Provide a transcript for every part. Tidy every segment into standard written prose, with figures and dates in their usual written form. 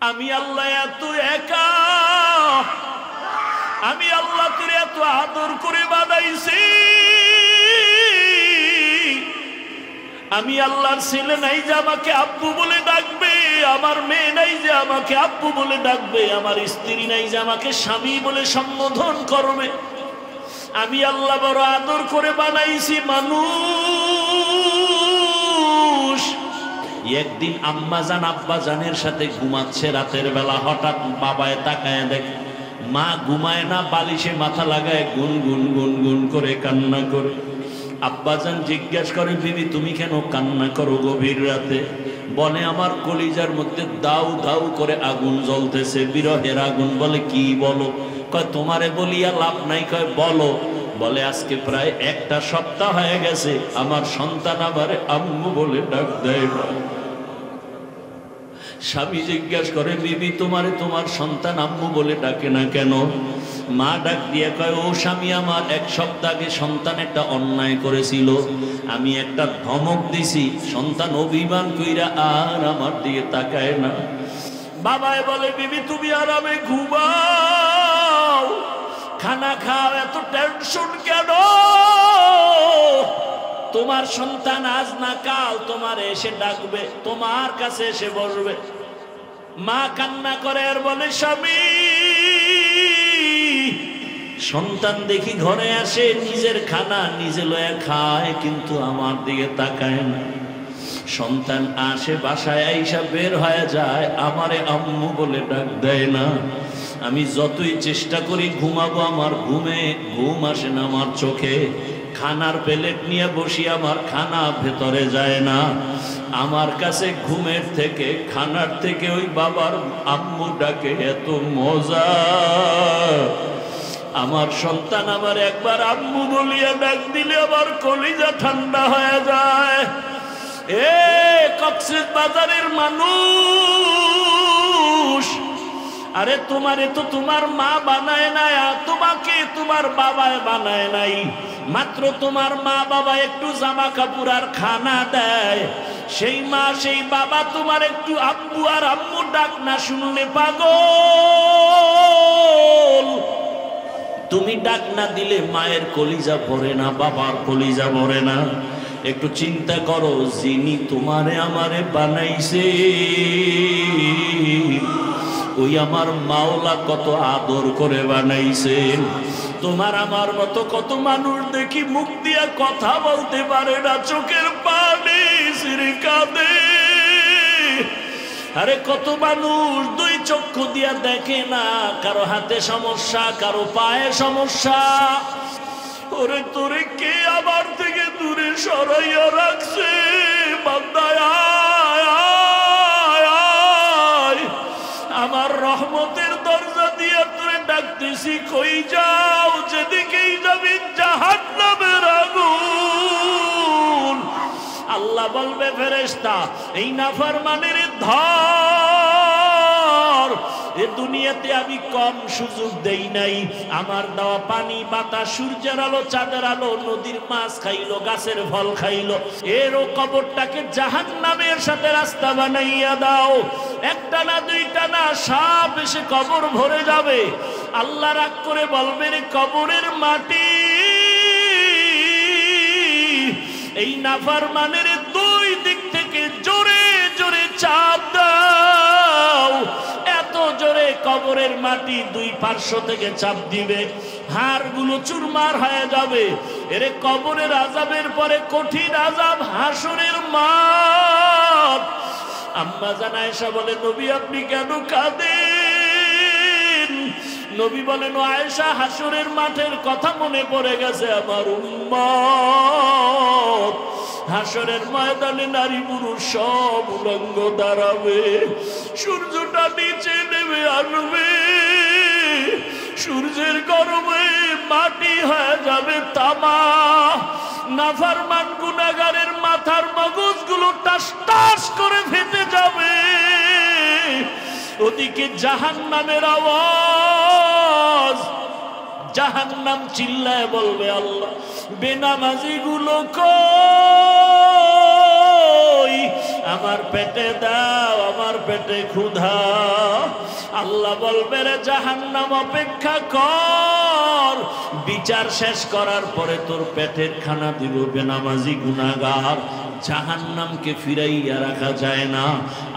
আমি আল্লাহ এত একা, আমি আল্লাহ তোরে এত আদর করে বানাইছি, আমি আল্লাহর ছেলে নাই যে আমাকে আব্বু বলে ডাকবে, আমার মেয়ে নাই যে আমাকে আব্বু বলে ডাকবে, আমার স্ত্রী নাই যে আমাকে স্বামী বলে সম্বোধন করবে। আমি আল্লাহ বড় আদর করে বানাইছি মানুষ। একদিন আম্মা জান আব্বা জানের সাথে ঘুমাচ্ছে রাতের বেলা, হঠাৎ বাবায় তাকায় দেখে মা ঘুমায় না, বালিশে মাথা লাগায় গুন গুন গুন গুন করে কান্না করে। আব্বাজান জিজ্ঞাসা করে, বিবি তুমি কেন কান্না করো গভীর রাতে? বলে, আমার কলিজার মধ্যে দাউ দাউ করে আগুন জ্বলতেছে, বিরহের আগুন। বলে, কি বলো? কয়, তোমারে বলিয়া লাভ নাই। কয়, বলো। বলে, আজকে প্রায় একটা সপ্তাহ হয়ে গেছে আমার সন্তান আমারে আম্মু বলে ডাক দেয় না। স্বামী জিজ্ঞাসা করে, বিবি তোমারে তোমার সন্তান আম্মু বলে ডাকে না কেন? মা ডাক দিয়ে কয়, ও স্বামী আমার, এক সপ্তাহ আগে সন্তান একটা অন্যায় করেছিল, আমি একটা ধমক দিছি, সন্তান অভিমান কইরা আর আমার দিকে তাকায় না। বাবায় বলে, বিবি তুমি আরামে ঘুমাও, খানা খাও, এত টেনশন কেন? তোমার সন্তান আজ না কাল তোমার এসে ডাকবে, তোমার কাছে এসে বসবে। মা কান্না করে আর বলে, স্বামী সন্তান দেখি ঘরে আসে, নিজের খানা নিজে লয়া খায়, কিন্তু আমার দিকে তাকায় না। সন্তান আসে, বাসায় আইসা বের হয়ে যায়, আমারে আম্মু বলে ডাক দেয় না। আমি যতই চেষ্টা করি ঘুমাবো, আমার ঘুম আসে না আমার চোখে। খানার প্লেট নিয়ে বসি, আমার খানা ভেতরে যায় না। আমার কাছে ঘুমের থেকে, খানার থেকে ওই বাবার আম্মু ডাকে এত মজা। আমার সন্তান আমার একবার আম্মু বলিয়া ডাক দিলে আমার কলিজা ঠান্ডা হয়ে যায়। এ কক্সবাজারের মানুষ, আরে তোমারে তো তোমার মা বানায় নাই, তোমাকে তোমার বাবায় বানায় নাই। মাত্র তোমার মা বাবা একটু জামা কাপড় আর খানা দেয়, সেই মা সেই বাবা তোমার একটু আব্বু আর আম্মু ডাক না শুনলে পাগল। তুমি ডাক না দিলে মায়ের কলিজা ভরে না, বাবার কলিজা ভরে না। একটু চিন্তা করো, যিনি তোমারে আমারে বানাইছে ওই আমার মাওলা কত আদর করে বানাইছেন। তোমার আমার মতো কত মানুষ দেখি মুখ দিয়া কথা বলতে পারে না, চোখের পানি ছিঁড়ে কাঁদে। আরে কত মানুষ দুই চক্ষু দিয়া দেখে না, কারো হাতে সমস্যা, কারো পায়ে সমস্যা। ওরে তোরে কে আমার থেকে দূরে সরাইয়া রাখছে? বান্দায় আমার রহমতের দরজা দিয়ে তোরে ডাকতেছি, কই যাও? যেদিকেই যাবি জাহান্নামের আগুন। আল্লাহ বলবে, ফেরেশতা এই নাফরমানের ধর, এ দুনিয়াতে আমি কম সুযোগ দেই নাই। আমার দেওয়া পানি, বাতাস, সূর্যের আলো, চাঁদের আলো, নদীর মাছ খাইলো, গাছের ফল খাইলো, এরও কবরটাকে জাহান্নামের সাথে রাস্তা বানাইয়া দাও। একটা না দুইটা না, সব এসে কবর ভরে যাবে। আল্লাহ রাগ করে বলবেন, কবরের মাটি এই নাফরমানের দুই দিক থেকে জোরে জোরে চাপ দাও। এত জোরে কবরের মাটি দুই পার্শ্ব থেকে চাপ দিবে, হাড়গুলো চুরমার হয়ে যাবে। এরে কবরের আযাবের পরে কঠিন আযাব হাসরের মাঠ। আম্মা জান আয়েশা বলে, নবী আপনি কেন কাঁদেন? নবী বলেন, ও আয়েশা, হাসরের মাঠের কথা মনে পড়ে গেছে আমার উম্মত। হাসরের ময়দানে নারী পুরুষ সব উলঙ্গ দাঁড়াবে, সূর্যটা নিচে নেমে আসবে, সূর্যের গরমে মাটি হয়ে যাবে তামা। নাফরমান গুনাহগারের মাথার মগজগুলো টাস টাস করে ফেটে যাবে। ওদিকে জাহান্নামের আওয়াজ, জাহান্নাম চিল্লায় বলবে, আল্লাহ বেনামাজি গুলো কই? আমার পেটে দাও, আমার পেটে ক্ষুধা। আল্লাহ বলবে রে জাহান্নাম অপেক্ষা কর, বিচার শেষ করার পরে তোর পেটের খানা দিব বেনামাজি গুনাহগার। জাহান্নামকে ফিরাইয়া রাখা যায় না।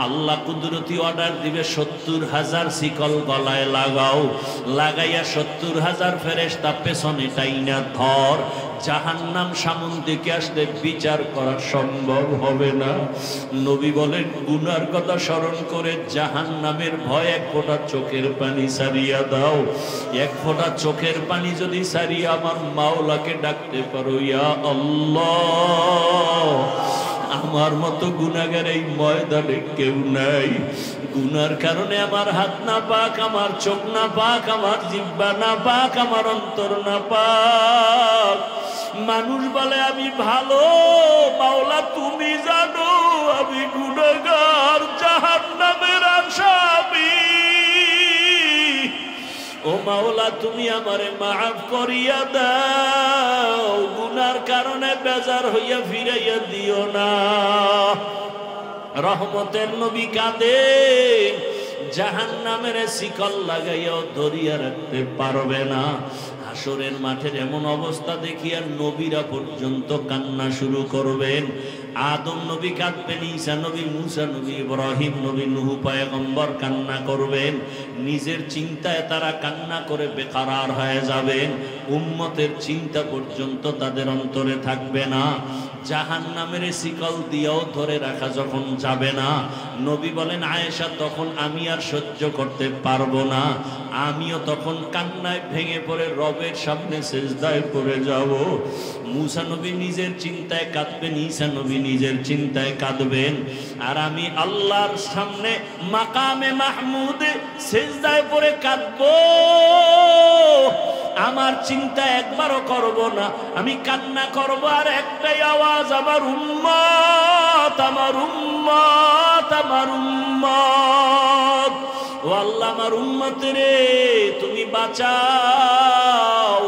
আল্লাহ কুদরতি অর্ডার দিবে ৭০,০০০ শিকল গলায় লাগাও, লাগাইয়া ৭০,০০০ ফেরেশতা পেছনে টাইনা ধর। জাহান্নাম সামন থেকে আসলে বিচার করা সম্ভব হবে না। নবী বলেন গুনার কথা স্মরণ করে জাহান্নামের ভয় এক ফোঁটা চোখের পানি সারিয়া দাও। এক ফোঁটা চোখের পানি যদি সারিয়া আমার মাওলাকে ডাকতে পারো, ইয়া আল্লাহ, আমার মতো গুনাহগার এই ময়দানে কেউ নাই। গুনার কারণে আমার হাত না পাক, আমার চোখ না পাক, আমার জিহ্বা না পাক, আমার অন্তর না পাক। মানুষ বলে আমি ভালো, মাওলা তুমি জানো আমি গুনাহগার, জাহান্নামের আসামি। ও মাওলা তুমি আমারে মাফ করিয়া দাও, গুনার কারণে বেজার হইয়া ফিরাইয়া দিও না। রহমতের নবী কাঁদেন, জাহান্নামের শিকল লাগাইয়াও ধরিয়া রাখতে পারবে না। হাসরের মাঠের এমন অবস্থা দেখিয়া নবীরা পর্যন্ত কান্না শুরু করবেন। আদম নবী কাঁদবেন, ঈসা নবী, মুসা নবী, ইব্রাহিম নবী, নূহ পয়গম্বর কান্না করবেন। নিজের চিন্তায় তারা কান্না করে বেকারার হয়ে যাবেন। উম্মতের চিন্তা পর্যন্ত তাদের অন্তরে থাকবে না। জাহান্নামের শিকল দিয়েও ধরে রাখা যখন যাবে না, নবী বলেন আয়েশা তখন আমি আর সহ্য করতে পারবো না, আমিও তখন কান্নায় ভেঙে পড়ে রবের সামনে সিজদায় পড়ে যাব। মুসা নবী নিজের চিন্তায় কাঁদবেন, ঈসা নবী নিজের চিন্তায় কাঁদবেন, আর আমি আল্লাহর সামনে মাকামে মাহমুদে সিজদায় পড়ে কাঁদবো। আমার চিন্তা একবারও করব না, আমি কান্না করব আর একটাই আওয়াজ, আমার উম্মত, আমার উম্মত, আমার উম্মত। ও আল্লাহ আমার উম্মত রে তুমি বাঁচাও,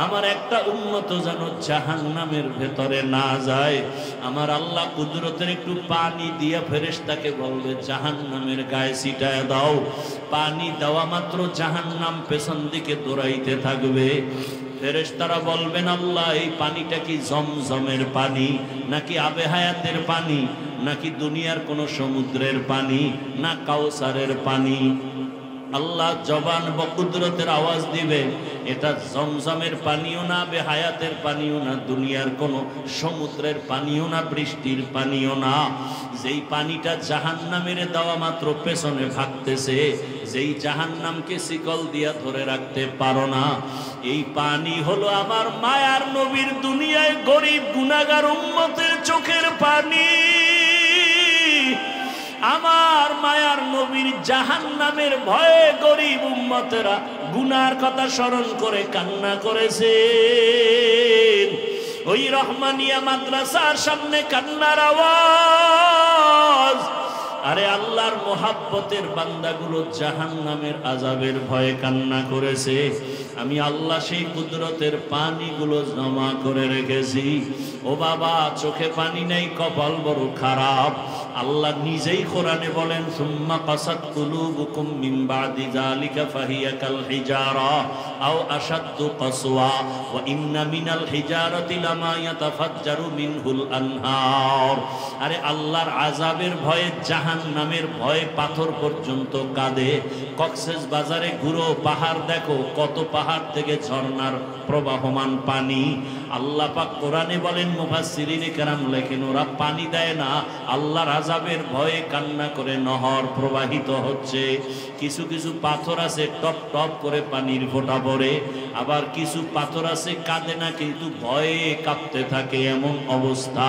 আমার একটা উম্মত যেন জাহান্নামের ভেতরে না যায়। আমার আল্লাহ কুদরতের একটু পানি দিয়া ফেরেশতাকে বলবে জাহান্নামের গায়ে ছিটায় দাও। পানি দেওয়া মাত্র জাহান্নাম পেছন দিকে দৌড়াইতে থাকবে। ফেরেশতারা বলবেন আল্লাহ এই পানিটা কি জমজমের পানি, নাকি আবে হায়াতের পানি, নাকি দুনিয়ার কোন সমুদ্রের পানি, না কাউসারের পানি? আল্লাহ জবান বা কুদরতের আওয়াজ দিবে এটা জমজমের পানিও না, আবে হায়াতের পানিও না, দুনিয়ার কোন সমুদ্রের পানিও না, বৃষ্টির পানিও না। যেই পানিটা জাহান্নামের দেওয়া মাত্র পেছনে ভাগতেছে, যেই জাহান্নামকে শিকল দিয়া ধরে রাখতে পারো না, এই পানি হলো আমার মায়ার নবীর দুনিয়ায় গরিব গুনাহগার উম্মতের চোখের পানি। আমার মায়ার নবীর জাহান্নামের ভয়ে গরিব উম্মতেরা গুনার কথা স্মরণ করে কান্না করেছে। ওই রহমানিয়া মাদ্রাসার সামনে কান্নার আওয়াজ। আরে আল্লাহর মোহাব্বতের বান্দাগুলো জাহান্নামের আযাবের ভয়ে কান্না করেছে। আমি আল্লাহ সেই কুদরতের পানিগুলো জমা করে রেখেছি। ও বাবা চোখে পানি নেই, কপাল বড় খারাপ। আল্লাহ নিজেই কোরআনে বলেন সুম্মা কাসাত কুলুবুকুম মিন বাদি যালিকা ফাহিয়া কাল হিজারা আও আশাদ্দু কাসওয়া ওয়া ইন্না মিনাল হিজারাতি লামা ইয়াতাফাজ্জারু মিনহুল আনহার। আরে আল্লাহর আযাবের ভয়ে, জাহান্নামের ভয়ে পাথর পর্যন্ত কাঁদে। কক্সেস বাজারে ঘুরো, পাহাড় দেখো, কত পাহাড় থেকে ঝর্ণার প্রবাহমান পানি। আল্লাহ পাক কোরআনে বলেন, মুফাসসিরিনে কেরাম লেখেন ওরা পানি দেয় না, আল্লাহর আযাবের ভয়ে কান্না করে নহর প্রবাহিত হচ্ছে। কিছু কিছু পাথর আছে টপ টপ করে পানির ফোঁটা পড়ে, আবার কিছু পাথর আছে কাঁদে না কিন্তু ভয়ে কাঁপতে থাকে, এমন অবস্থা।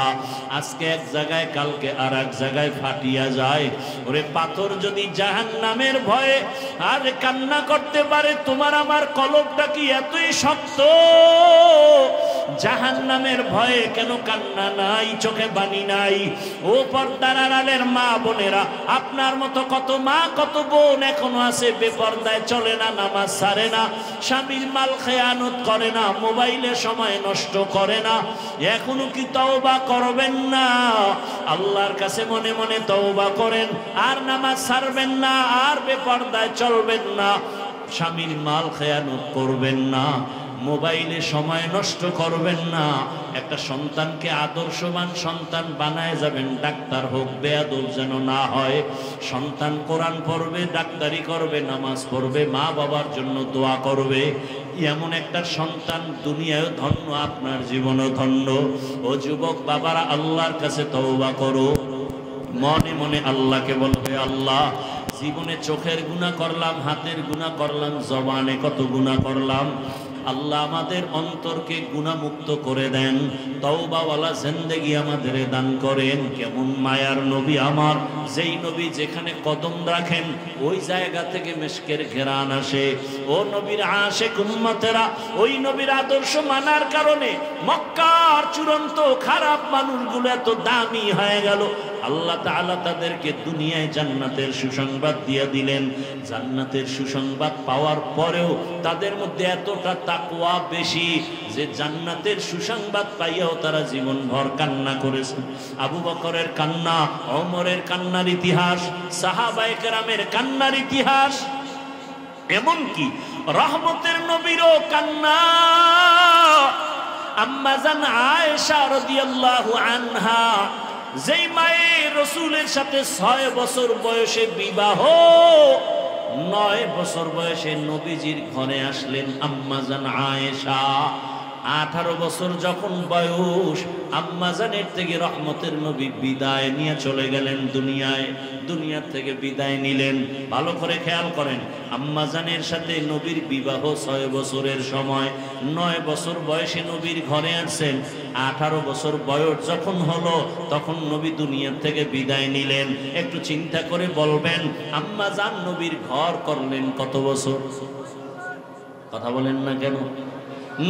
আজকে এক জায়গায় কালকে আর এক জায়গায় ফাটিয়া যায়। ওরে পাথর যদি জাহান্নামের ভয়ে আর কান্না করতে পারে, তোমার আমার কলবটা কি এতই শক্ত? জাহান্নামের ভয়ে কেন কান্না নাই, চোখে পানি নাই? ও পর্দার আড়ালের মা বোনেরা, আপনার মতো কত মা কত বোন এখনো আছে বেপর্দায় চলে না, নামাজ ছাড়ে না, স্বামীর মাল খেয়ানত করে না, মোবাইলে সময় নষ্ট করে না। এখনো কি তওবা করবেন না? আল্লাহর কাছে মনে মনে তওবা করেন, আর নামাজ ছাড়বেন না, আর বেপর্দায় চলবেন না, স্বামীর মাল খেয়ানত করবেন না, মোবাইলে সময় নষ্ট করবেন না। একটা সন্তানকে আদর্শবান সন্তান বানায় যাবেন, ডাক্তার হোক, বেয়াদব যেন না হয়। সন্তান কোরআন পড়বে, ডাক্তারি করবে, নামাজ পড়বে, মা বাবার জন্য দোয়া করবে, এমন একটা সন্তান দুনিয়ায় ধন্য, আপনার জীবনও ধন্য। ও যুবক বাবারা, আল্লাহর কাছে তওবা করো, মনে মনে আল্লাহকে বলবে, আল্লাহ জীবনে চোখের গুনাহ করলাম, হাতের গুনাহ করলাম, জবানে কত গুনাহ করলাম। আল্লাহ আমাদের অন্তরকে গুনাহমুক্ত করে দেন, তওবাওয়ালা জিন্দেগি আমাদের দান করেন। কেমন মায়ার নবী আমার, যেই নবী যেখানে কদম রাখেন ওই জায়গা থেকে মিশকের ঘেরান আসে। ও নবীর আশিক উম্মতেরা, ওই নবীর আদর্শ মানার কারণে মক্কার চূড়ান্ত খারাপ মানুষগুলো এত দামি হয়ে গেল। আল্লাহ তাআলা তাদেরকে দুনিয়ায় জান্নাতের সুসংবাদ দিয়ে দিলেন। জান্নাতের সুসংবাদ পাওয়ার পরেও তাদের মধ্যে এতটা তাকওয়া বেশি যে জান্নাতের সুসংবাদ পাইয়াও তারা জীবনভর কান্না করেছে। আবু বকরের কান্না, ওমরের কান্নার ইতিহাস, সাহাবায়ে কেরামের কান্নার ইতিহাস, এমনকি রহমতের নবীরও কান্না। আম্মা জান আয়েশা রাদিয়াল্লাহু আনহা, যেই মায়ের রাসূলের সাথে 6 বছর বয়সে বিবাহ, 9 বছর বয়সে নবীজির ঘরে আসলেন আম্মা জান আয়েশা। 18 বছর যখন বয়স, আম্মা জানের থেকে রহমতের নবী বিদায় নিয়ে চলে গেলেন দুনিয়ায়, দুনিয়া থেকে বিদায় নিলেন। ভালো করে খেয়াল করেন, আম্মা জানের সাথে নবীর বিবাহ 6 বছরের সময়, 9 বছর বয়সে নবীর ঘরে আসছেন। 18 বছর বয়স যখন হলো তখন নবী দুনিয়া থেকে বিদায় নিলেন। একটু চিন্তা করে বলবেন, আম্মা জান নবীর ঘর করলেন কত বছর? কথা বলেন না কেন?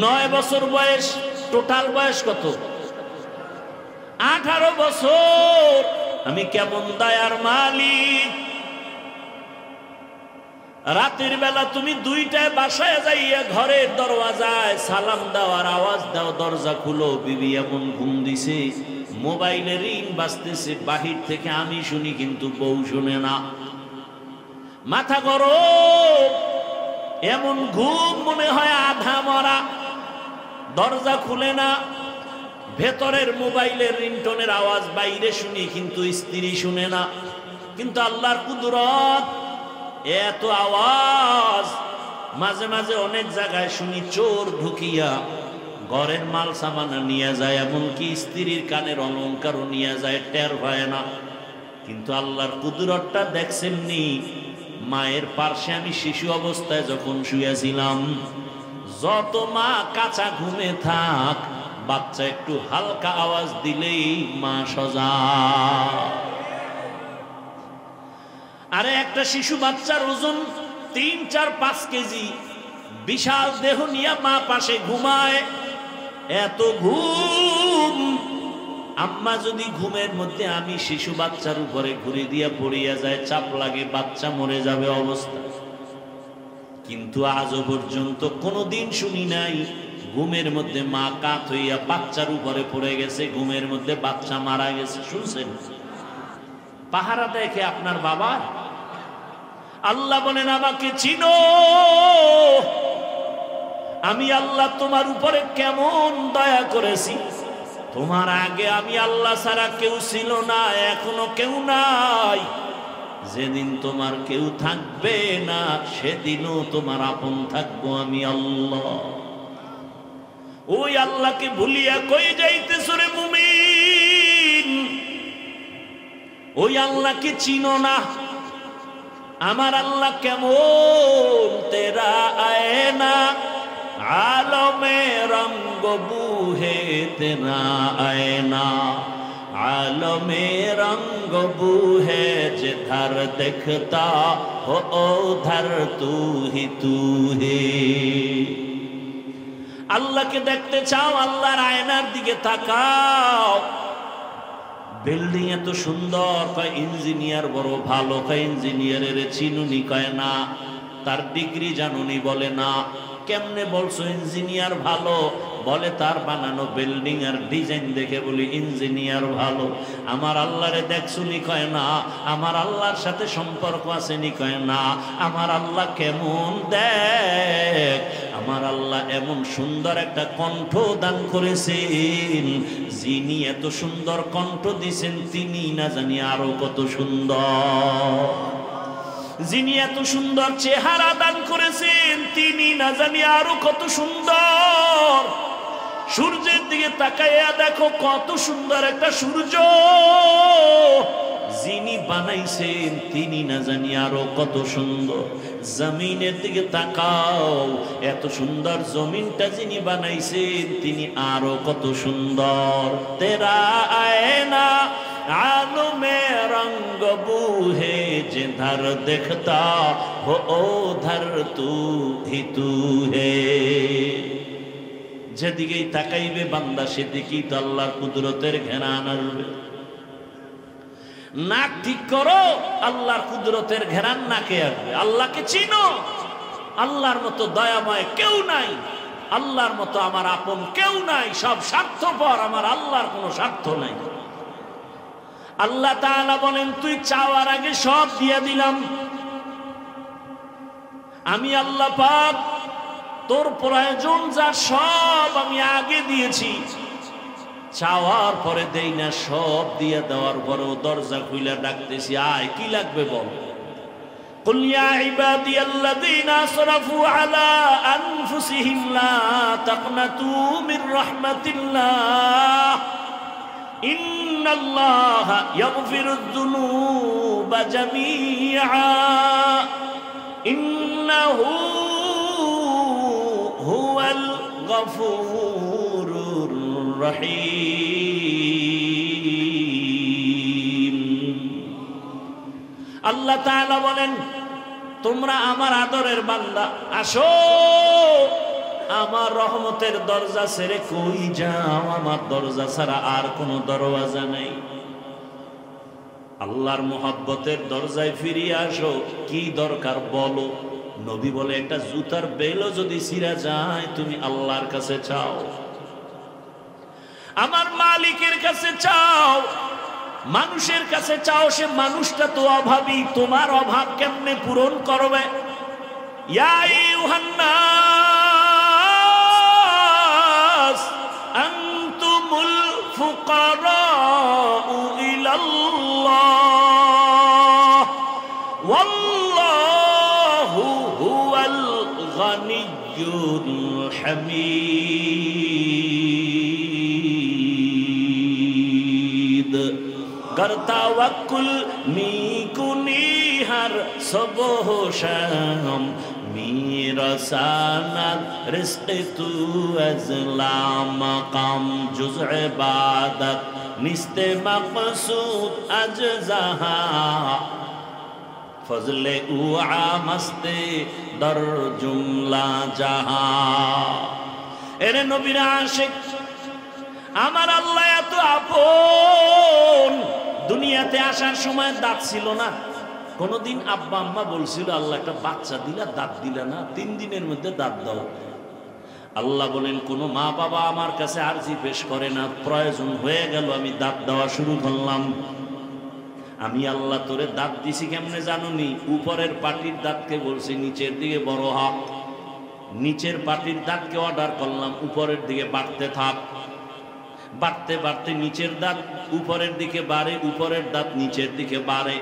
9 বছর বয়স, টোটাল বয়স কত? 18 বছর। আমি কেমন দয়ার মালিক! রাতের বেলা তুমি 2টায় বাসায় যাইয়া ঘরের দরওয়াজায় সালাম দেওয়ার আওয়াজ দাও, দরজা খুলো, বিবি এমন ঘুম দিছে, মোবাইলে রিং বাজতেছে, বাহির থেকে আমি শুনি কিন্তু বউ শুনে না। মাথা গরম, এমন ঘুম মনে হয় আধা মরা। দরজা খুলে না, ভেতরের মোবাইলের রিংটোনের আওয়াজ বাইরে শুনি কিন্তু স্ত্রী শুনে না। কিন্তু আল্লাহর কুদরত, এত আওয়াজ! মাঝে মাঝে অনেক জায়গায় শুনি চোর ঢুকিয়া ঘরের মাল সামানা নিয়ে যায়, এমনকি স্ত্রীর কানের অলংকারও নিয়ে যায়, টের পায় না। কিন্তু আল্লাহর কুদরতটা দেখছেননি? মায়ের পার্শ্বে আমি শিশু অবস্থায় যখন শুয়েছিলাম, যত মা কাঁচা ঘুমে থাক, বাচ্চা একটু হালকা আওয়াজ দিলেই মা সজা। আরে একটা শিশু বাচ্চার ওজন 3-4-5 কেজি, বিশাল দেহ নিয়ে মা পাশে ঘুমায়, এত ঘুম। আম্মা যদি ঘুমের মধ্যে আমি শিশু বাচ্চার উপরে ঘুরে দিয়া পড়িয়া যায়, চাপ লাগে, বাচ্চা মরে যাবে অবস্থা। কিন্তু আজও পর্যন্ত কোনোদিন শুনি নাই ঘুমের মধ্যে মা কাত হইয়া বাচ্চার উপরে পড়ে গেছে, ঘুমের মধ্যে বাচ্চা মারা গেছে। শুনছেন? পাহারা দেখে আপনার বাবা। আল্লাহ বলেন, আমাকে চিনো, আমি আল্লাহ তোমার উপরে কেমন দয়া করেছি। তোমার আগে আমি আল্লাহ ছাড়া কেউ ছিল না, এখনো কেউ নাই। যেদিন তোমার কেউ থাকবে না সেদিনও তোমার আপন থাকবো আমি আল্লাহ। ওই আল্লাহকে ভুলিয়া কই যাইতেছ রে মুমিন? ওই আল্লাহকে চিনো না? আমার আল্লাহ কেমন? তেরা আয়না আলমে রঙ্গ বুহে তেরা আয়না, आलमे रंग बू है जिधर दिखता हो उधर तू ही है। আল্লাহকে দেখতে চাও, আল্লাহর আয়নার দিকে তাকাও। বিল্ডিং এত সুন্দর, কয় ইঞ্জিনিয়ার বড় ভালো, কয় ইঞ্জিনিয়ারের চিনুনি, কয় না। তার ডিগ্রি জানুনি, বলে না। কেমনে বলছো ইঞ্জিনিয়ার ভালো? বলে তার বানানো বিল্ডিং আর ডিজাইন দেখে বলি ইঞ্জিনিয়ার ভালো। আমার আল্লাহরে দেখছুনি? কয় না। আমার আল্লাহর সাথে সম্পর্ক আসেনি? কয় না। আমার আল্লাহ কেমন? দেখ, আমার আল্লাহ এমন সুন্দর একটা কণ্ঠ দান করেছেন, যিনি এত সুন্দর কণ্ঠ দিছেন তিনি না জানি আরো কত সুন্দর। যিনি এত সুন্দর চেহারা দান করেছেন তিনি না জানি আরো কত সুন্দর। সূর্যের দিকে তাকাইয়া দেখো কত সুন্দর একটা সূর্য। যিনি বানাইছেন তিনি না জানি আরো কত সুন্দর। জমিনের দিকে তাকাও, এত সুন্দর জমিনটা যিনি বানাইছেন তিনি আরো কত সুন্দর। তেরা আয়না आलू में रंग बूहे जिधर देखता हो उधर तू ही तू है। যেদিকেই তাকাইবে বান্দা সেদিকেই তো আল্লাহর কুদরতের ঘেরান আসবে। নাক ঠিক করো, আল্লাহর কুদরতের ঘেরান নাকে আসবে। আল্লাহকে চিনো, আল্লাহর মতো দয়াময় কেউ নাই, আল্লাহর মতো আমার আপন কেউ নাই। সব স্বার্থপর, আমার আল্লাহর কোনো স্বার্থ নাই। আল্লাহ তাআলা বলেন তুই চাওয়ার আগে সব দিয়ে দিলাম। আমি আল্লাহ পাক তোর প্রয়োজন যা সব আমি আগে দিয়েছি। চাওয়ার পরে দেই না, সব দিয়ে দেওয়ার পরেও দরজা খুলে ডাকতেছি, আয় কি লাগবে বল। قل يا عبادي الذين اسرفوا على انفسهم لا تقنطوا من رحمة الله إن الله يغفر الذنوب جميعا إنه هو الغفور الرحيم। আল্লাহ তাআলা বলেন তোমরা আমার আদরের বান্দা, আসো আমার রহমতের দরজা ছেড়ে কই যাও? আমার দরজা ছাড়া আর কোনো দরওয়াজা নেই। আল্লাহর মুহাব্বতের দরজায় ফিরিয়ে আসো। কি দরকার বলো? নবী বলে একটা জুতার বেলও যদি ছিঁড়া যায় তুমি আল্লাহর কাছে চাও, আমার মালিকের কাছে চাও। মানুষের কাছে চাও, সে মানুষটা তো অভাবী, তোমার অভাব কেমনে পূরণ করবে? ইয়া আইয়ুহান নাস আনতুমুল ফুকারাউ ইলাল্লাহ ওয়াল্লাহু হুয়াল গানিয়্যুল হামিদ। गर तवक्कुल मी कुनी हर सुबह शाम मेरा सनद रिज़्क़ तू अज़ला मकाम जुज़ इबादत निस्ते मक़सूद अज़ज़हा फज़ले उआ मस्ते दर जुमला जहां। एरे नबीर आशिक আমার আল্লাহ এত আপন। দুনিয়াতে আসার সময় দাঁত ছিল না। কোনদিন আব্বা আম্মা বলছিল আল্লাহ একটা বাচ্চা দিলা, দাঁত দিলা না, 3 দিনের মধ্যে দাঁত দাও। আল্লাহ বলেন কোন মা বাবা আমার কাছে আরজি পেশ করে না, প্রয়োজন হয়ে গেল আমি দাঁত দেওয়া শুরু করলাম। আমি আল্লাহ তোরে দাঁত দিছি কেমনে জানুনি? উপরের পাটির দাঁতকে বলছি নিচের দিকে বড় হক, নিচের পাটির দাঁতকে অর্ডার করলাম উপরের দিকে বাড়তে থাক। বাড়তে বাড়তে নিচের দাঁত উপরের দিকে বাড়ে, উপরের দাঁত নিচের দিকে বাড়ে।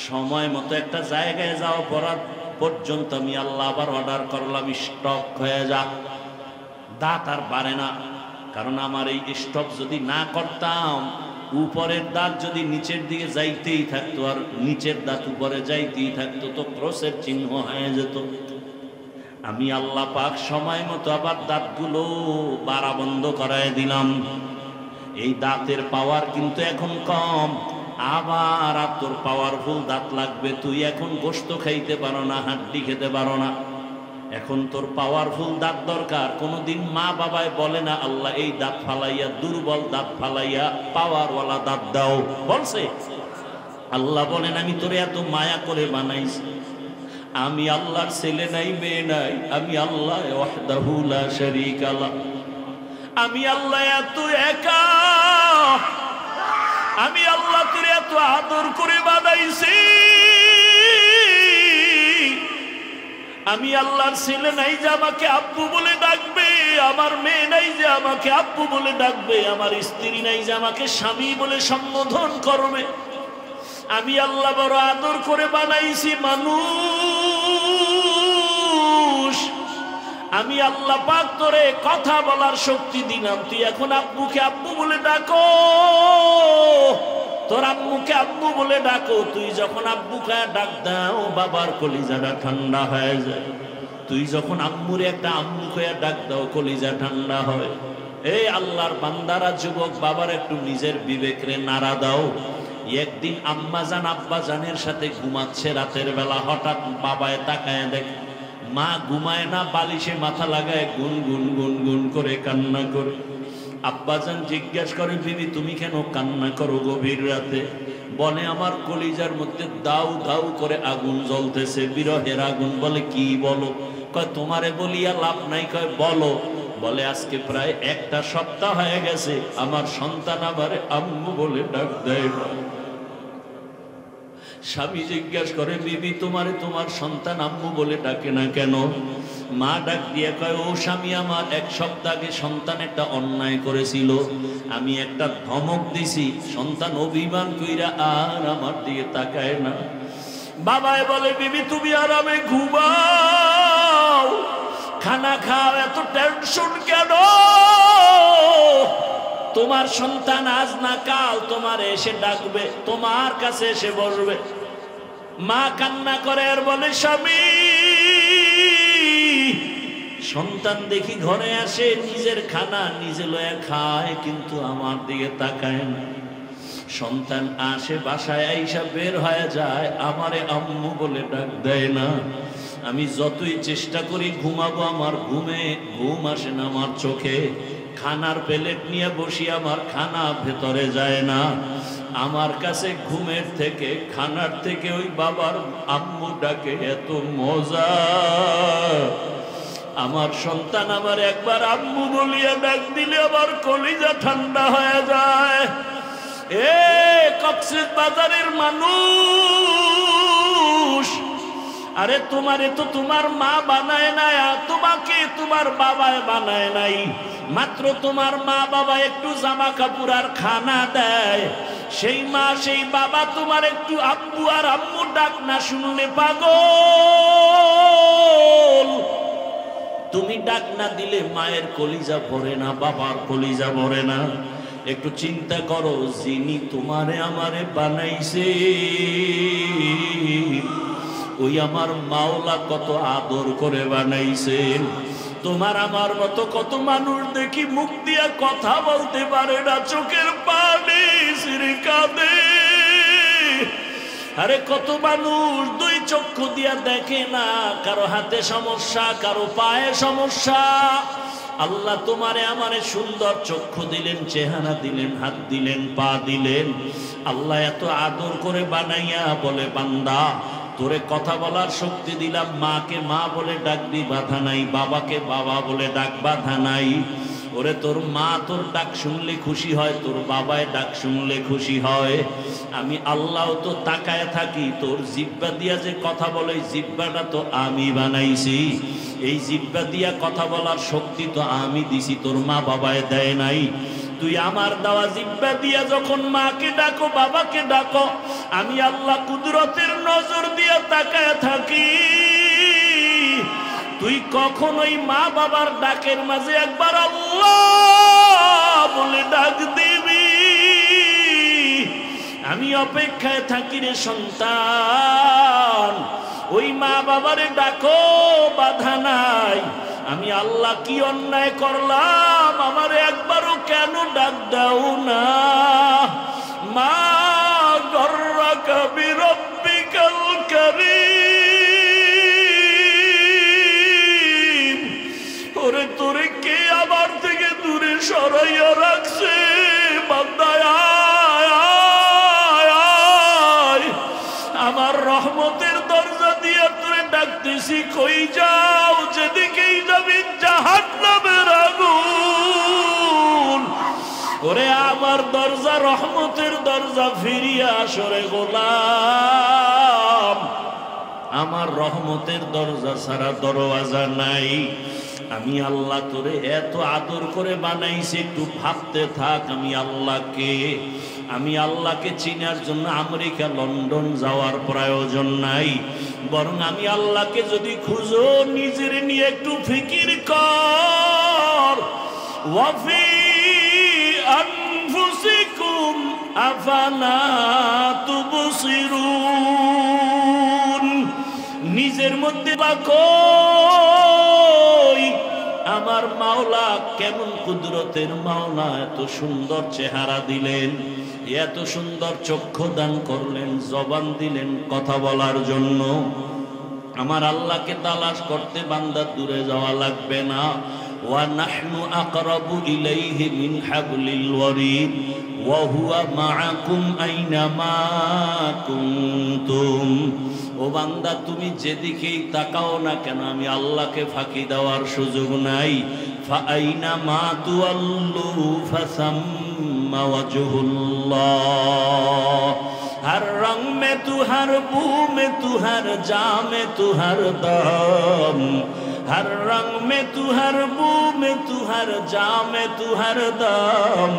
সময় মতো একটা জায়গায় যাওয়া পর্যন্ত আমি আল্লাহ আবার অর্ডার করলাম স্টপ হয়ে যা, দাঁত আর বাড়ে না। কারণ আমার এই স্টপ যদি না করতাম, উপরের দাঁত যদি নিচের দিকে যাইতেই থাকতো আর নিচের দাঁত উপরে যাইতেই থাকতো, তো ক্রসের চিহ্ন হয়ে যেত। আমি আল্লাহ পাক সময় মতো আবার দাঁতগুলো বাড়া বন্ধ করায় দিলাম। এই দাঁতের পাওয়ার কিন্তু এখন কম, আবার আর তোর পাওয়ারফুল দাঁত লাগবে। তুই এখন গোশত খাইতে পারো না, হাড্ডি খেতে পারো না। এখন তোর পাওয়ারফুল দাঁত দরকার। কোনোদিন মা বাবায় বলে না আল্লাহ এই দাঁত ফালাইয়া, দুর্বল দাঁত ফালাইয়া পাওয়ারওয়ালা দাঁত দাও, বলছে? আল্লাহ বলেন আমি তোরে এত মায়া করে বানাইছি। আমি আল্লাহর ছেলে নাই, মেয়ে নাই, আমি আল্লাহ ওয়াহদাহু লা শারীকা লাহ। আমি আল্লাহ এত একা, আমি আল্লাহ তোরে এত আদর করে বানাইছি। আমি আল্লাহর ছেলে নাই যে আমাকে আব্বু বলে ডাকবে, আমার মেয়ে নাই যে আমাকে আব্বু বলে ডাকবে, আমার স্ত্রী নাই যে আমাকে স্বামী বলে সম্বোধন করবে। আমি আল্লাহ বড় আদর করে বানাইছি মানুষ। আমি আল্লাহ পাক তোরে কথা বলার শক্তি দিলাম, তুই এখন আব্বুকে আব্বু বলে ডাকো, তোর আম্মুকে আব্বু বলে ডাকো। তুই যখন আব্বুকে ডাক দাও বাবার কলিজাটা ঠান্ডা হয়ে যায়। তুই যখন আম্মুরে একটা আম্মুকে ডাক দাও কলিজা ঠান্ডা হয়। এই আল্লাহর বান্দারা, যুবক বাবার একটু নিজের বিবেকরে নাড়া দাও। একদিন আম্মা জান আব্বা জানের সাথে ঘুমাচ্ছে রাতের বেলা, হঠাৎ বাবায় তাকায় দেখে মা ঘুমায় না, বালিশে মাথা লাগায় গুন গুন গুন গুন করে কান্না করে। আব্বাজান জিজ্ঞাসা করে বিবি তুমি কেন কান্না করো গভীর রাতে? বলে আমার কলিজার মধ্যে দাউ দাউ করে আগুন জ্বলতেছে, বিরহের আগুন। বলে কি বলো? কয় তোমারে বলিয়া লাভ নাই। কয় বলো। বলে আজকে প্রায় একটা সপ্তাহ হয়ে গেছে আমার সন্তান আমারে আম্মু বলে ডাক দেয় না। স্বামী জিজ্ঞাসা করে বিবি তোমারে তোমার সন্তান আম্মু বলে ডাকে না কেন? মা ডাক দিয়ে কয় ও স্বামী, আমার এক সপ্তাহ আগে সন্তান একটা অন্যায় করেছিল, আমি একটা ধমক দিছি, সন্তান অভিমান কইরা আর আমার দিকে তাকায় না। বাবায় বলে বিবি তুমি আরামে ঘুমাও, খানা খাও, এত টেনশন কেন? তোমার সন্তান আজ না কাল তোমার এসে ডাকবে, তোমার কাছে এসে বসবে। মা কান্না করে আর বলে স্বামী, সন্তান দেখি ঘরে আসে, নিজের খানা নিজে লয়া খায়, কিন্তু আমার দিকে তাকায় না। সন্তান আসে বাসায় আইসা বের হয়ে যায়, আমারে আম্মু বলে ডাক দেয় না। আমি যতই চেষ্টা করি ঘুমাবো, আমার ঘুম আসে না আমার চোখে। খানার প্লেট নিয়ে বসি, আমার খানা ভেতরে যায় না। আমার কাছে ঘুমের থেকে, খানার থেকে ওই বাবার আম্মু ডাকে এত মজা। আমার সন্তান আমার একবার আম্মু বলিয়া ডাক দিলে আমার কলিজা ঠান্ডা হয়ে যায়। এ কক্সবাজারের মানুষ, আরে তোমারে তো তোমার মা বানায় নাই, তোমাকে তোমার বাবায় বানায় নাই। মাত্র তোমার মা বাবা একটু জামা কাপড় আর খানা দেয়, সেই মা সেই বাবা তোমার একটু আব্বু আর আম্মু ডাক না শুনলে পাগল। তুমি ডাক না দিলে মায়ের কলিজা ভরে না, বাবার কলিজা ভরে না। একটু চিন্তা করো, যিনি তোমারে আমারে বানাইছে ওই আমার মাওলা কত আদর করে বানাইছেন। তোমার আমার মতো কত মানুষ দেখি মুখ দিয়া কথা বলতে পারে না, চোখের পানি ছিঁড়ে কাঁদে। আরে কত মানুষ দুই চক্ষু দিয়া দেখে না, কারো হাতে সমস্যা, কারো পায়ে সমস্যা। আল্লাহ তোমারে আমারে সুন্দর চক্ষু দিলেন, চেহারা দিলেন, হাত দিলেন, পা দিলেন। আল্লাহ এত আদর করে বানাইয়া বলে বান্দা তোরে কথা বলার শক্তি দিলাম, মাকে মা বলে ডাকবি বাধা নাই, বাবাকে বাবা বলে ডাক বাধা নাই। ওরে তোর মা তোর ডাক শুনলে খুশি হয়, তোর বাবায় ডাক শুনলে খুশি হয়। আমি আল্লাহ তো তাকায় থাকি, তোর জিব্বা দিয়া যে কথা বলে জিব্বাটা তো আমি বানাইছি। এই জিব্বা দিয়া কথা বলার শক্তি তো আমি দিছি, তোর মা বাবায় দেয় নাই। তুই আমার দেওয়া জিব্বা দিয়া যখন মাকে ডাকো, বাবাকে ডাকো, আমি আল্লাহ কুদরতের নজর দিয়া তাকায় থাকি। তুই কখনোই মা বাবার ডাকের মাঝে একবার আল্লাহ বলে ডাক দিবি। আমি অপেক্ষায় থাকি রে সন্তান, ওই মা বাবারে ডাকো, বাধা নাই। আমি আল্লাহ কি অন্যায় করলাম, আমার একবারও কেন ডাক দাও না? মা গর্রাকা বিরব্বিকাল কারীম, বানাইছি, কই যাও, যেদিকেই যাবি জাহান্নামের আগুন। ওরে আমার দরজা, রহমতের দরজা, ফিরিয়া আসরে গোলাম, আমার রহমতের দরজা ছাড়া দরওয়াজা নাই। আমি আল্লাহ তোরে এত আদর করে বানাইছি, একটু ভাবতে থাক আমি আল্লাহকে। আমি আল্লাহকে চিনার জন্য আমেরিকা, লন্ডন যাওয়ার প্রয়োজন নাই, বরং আমি আল্লাহকে যদি খুঁজো, নিজের নিয়ে একটু ফিকির কর। ওয়াফি আনফুসিকুম আফালা তুবসিরুন, নিজের মধ্যে বা কই আমার মাওলা কেমন কুদরতের মাওলা, এত সুন্দর চেহারা দিলেন, এত সুন্দর চক্ষু দান করলেন, জবান দিলেন কথা বলার জন্য। আমার আল্লাহকে তালাশ করতে বান্দা দূরে যাওয়া লাগবে না। ওয়া নাহনু আকরাবু ইলাইহি মিন হাবলিল ওয়ারিদ ওয়া হুয়া মাআকুম আইনামা কুনতুম। ও বান্দা, তুমি যেদিকেই তাকাও না কেন আমি আল্লাহকে ফাঁকি দেওয়ার সুযোগ নাই। ফাআইনামা তুওয়াল্লু ফাসাম্মা ওয়াজহুল্লাহ। हर रंग में तू, हर बू में तू, हर जा में तू, हर दम। हर रंग में तू, हर बू में तू, हर जा में तू, हर दम।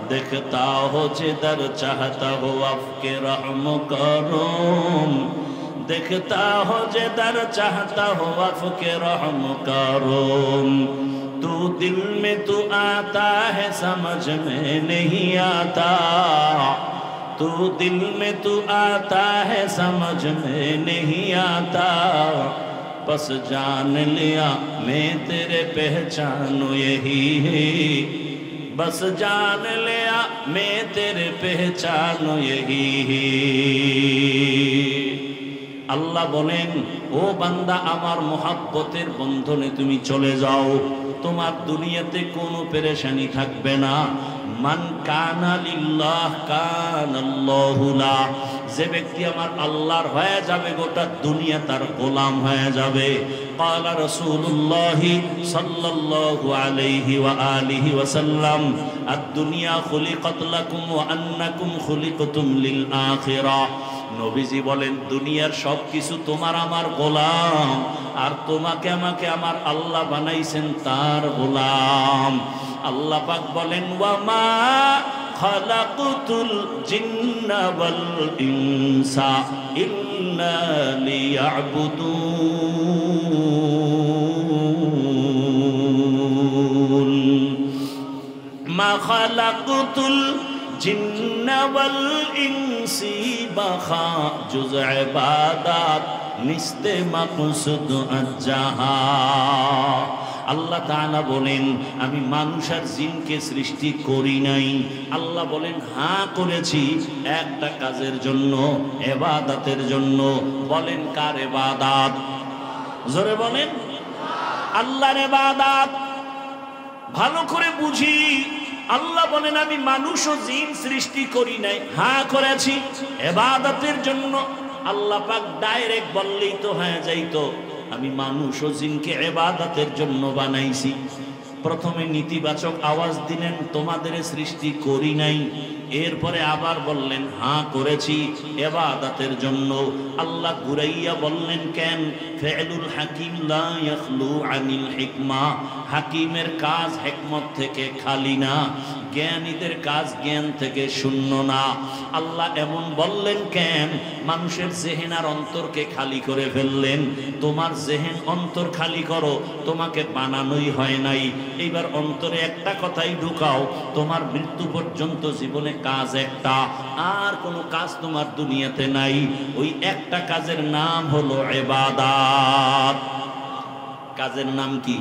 देखता हो जिधर चाहता हो आपके रहम करूम। देखता हो जिधर चाहता हो आपके रहम करूम। तू दिल में तू आता है, समझ में नहीं आता। तू दिल में तू आता है, समझ में नहीं आता। बस जान लिया मैं तेरे पहचानो यही है। बस जान लिया मैं तेरे पहचानो यही है। আল্লাহ বলেন, ও বান্দা, আমার মোহাব্বতের বন্ধনে তুমি চলে যাও, তোমার দুনিয়াতে কোনো পেরেশানি থাকবে না। মান কানা লিল্লাহ কানাল্লাহু লা, যে ব্যক্তি আমার আল্লাহর হয়ে যাবে, গোটা দুনিয়া তার গোলাম হয়ে যাবে। ক্বালা রাসূলুল্লাহ সাল্লাল্লাহু আলাইহি ওয়া আলিহি ওয়াসাল্লাম, আদ-দুনিয়া খুলিকাত লাকুম ওয়া আন্নাকুম খুলিকতুম লিল আখিরাহ। নবীজি বলেন, দুনিয়ার সব কিছু তোমার আমার গোলাম, আর তোমাকে আমাকে আমার আল্লাহ বানাইছেন তার গোলাম। আল্লাহ পাক বলেন, ওয়ামা খালাকুতুল জিন্না ওয়াল ইনসা ইল্লা লিয়াবুদুন। মা খালাকুতুল জিন্না ওয়াল ইনসি বাখা জুজ ইবাদাত নিস্তে মাকসুদ আজ্জাহা। আল্লাহ তাআলা বলেন, আমি মানুষ আর জিনকে সৃষ্টি করি নাই। আল্লাহ বলেন, হ্যাঁ করেছি, একটা কাজের জন্য, ইবাদতের জন্য। বলেন কার ইবাদত? জোরে বলেন, আল্লাহর ইবাদত। ভালো করে বুঝি, আল্লাহ বলেন আমি মানুষ ও জিন সৃষ্টি করি নাই, হ্যাঁ করেছি ইবাদতের জন্য। আল্লাহ পাক ডাইরেক্ট বললেই তো হয়ে যাইতো, আমি মানুষ ও জিনকে ইবাদতের জন্য বানাইছি। প্রথমে নেতিবাচক আওয়াজ দিলেন, তোমাদের সৃষ্টি করি নাই। এরপরে আবার বললেন, হ্যাঁ করেছি ইবাদতের জন্য। আল্লাহ ঘুরাইয়া বললেন, কেন? ফি'লুল হাকিম লা ইয়াখলু আনিল হিকমা। হাকিমের কাজ হিকমত থেকে খালি না, জ্ঞানীদের কাজ জ্ঞান থেকে শূন্য না। আল্লাহ এমন বললেন কেন? মানুষের জেহেন আর অন্তরকে খালি করে ফেললেন। তোমার জেহেন অন্তর খালি করো, তোমাকে বানানোই হয় নাই। এইবার অন্তরে একটা কথাই ঢুকাও, তোমার মৃত্যু পর্যন্ত জীবনে কাজ একটা, আর কোনো কাজ তোমার দুনিয়াতে নাই। ওই একটা কাজের নাম হলো ইবাদত। কাজের নাম কি?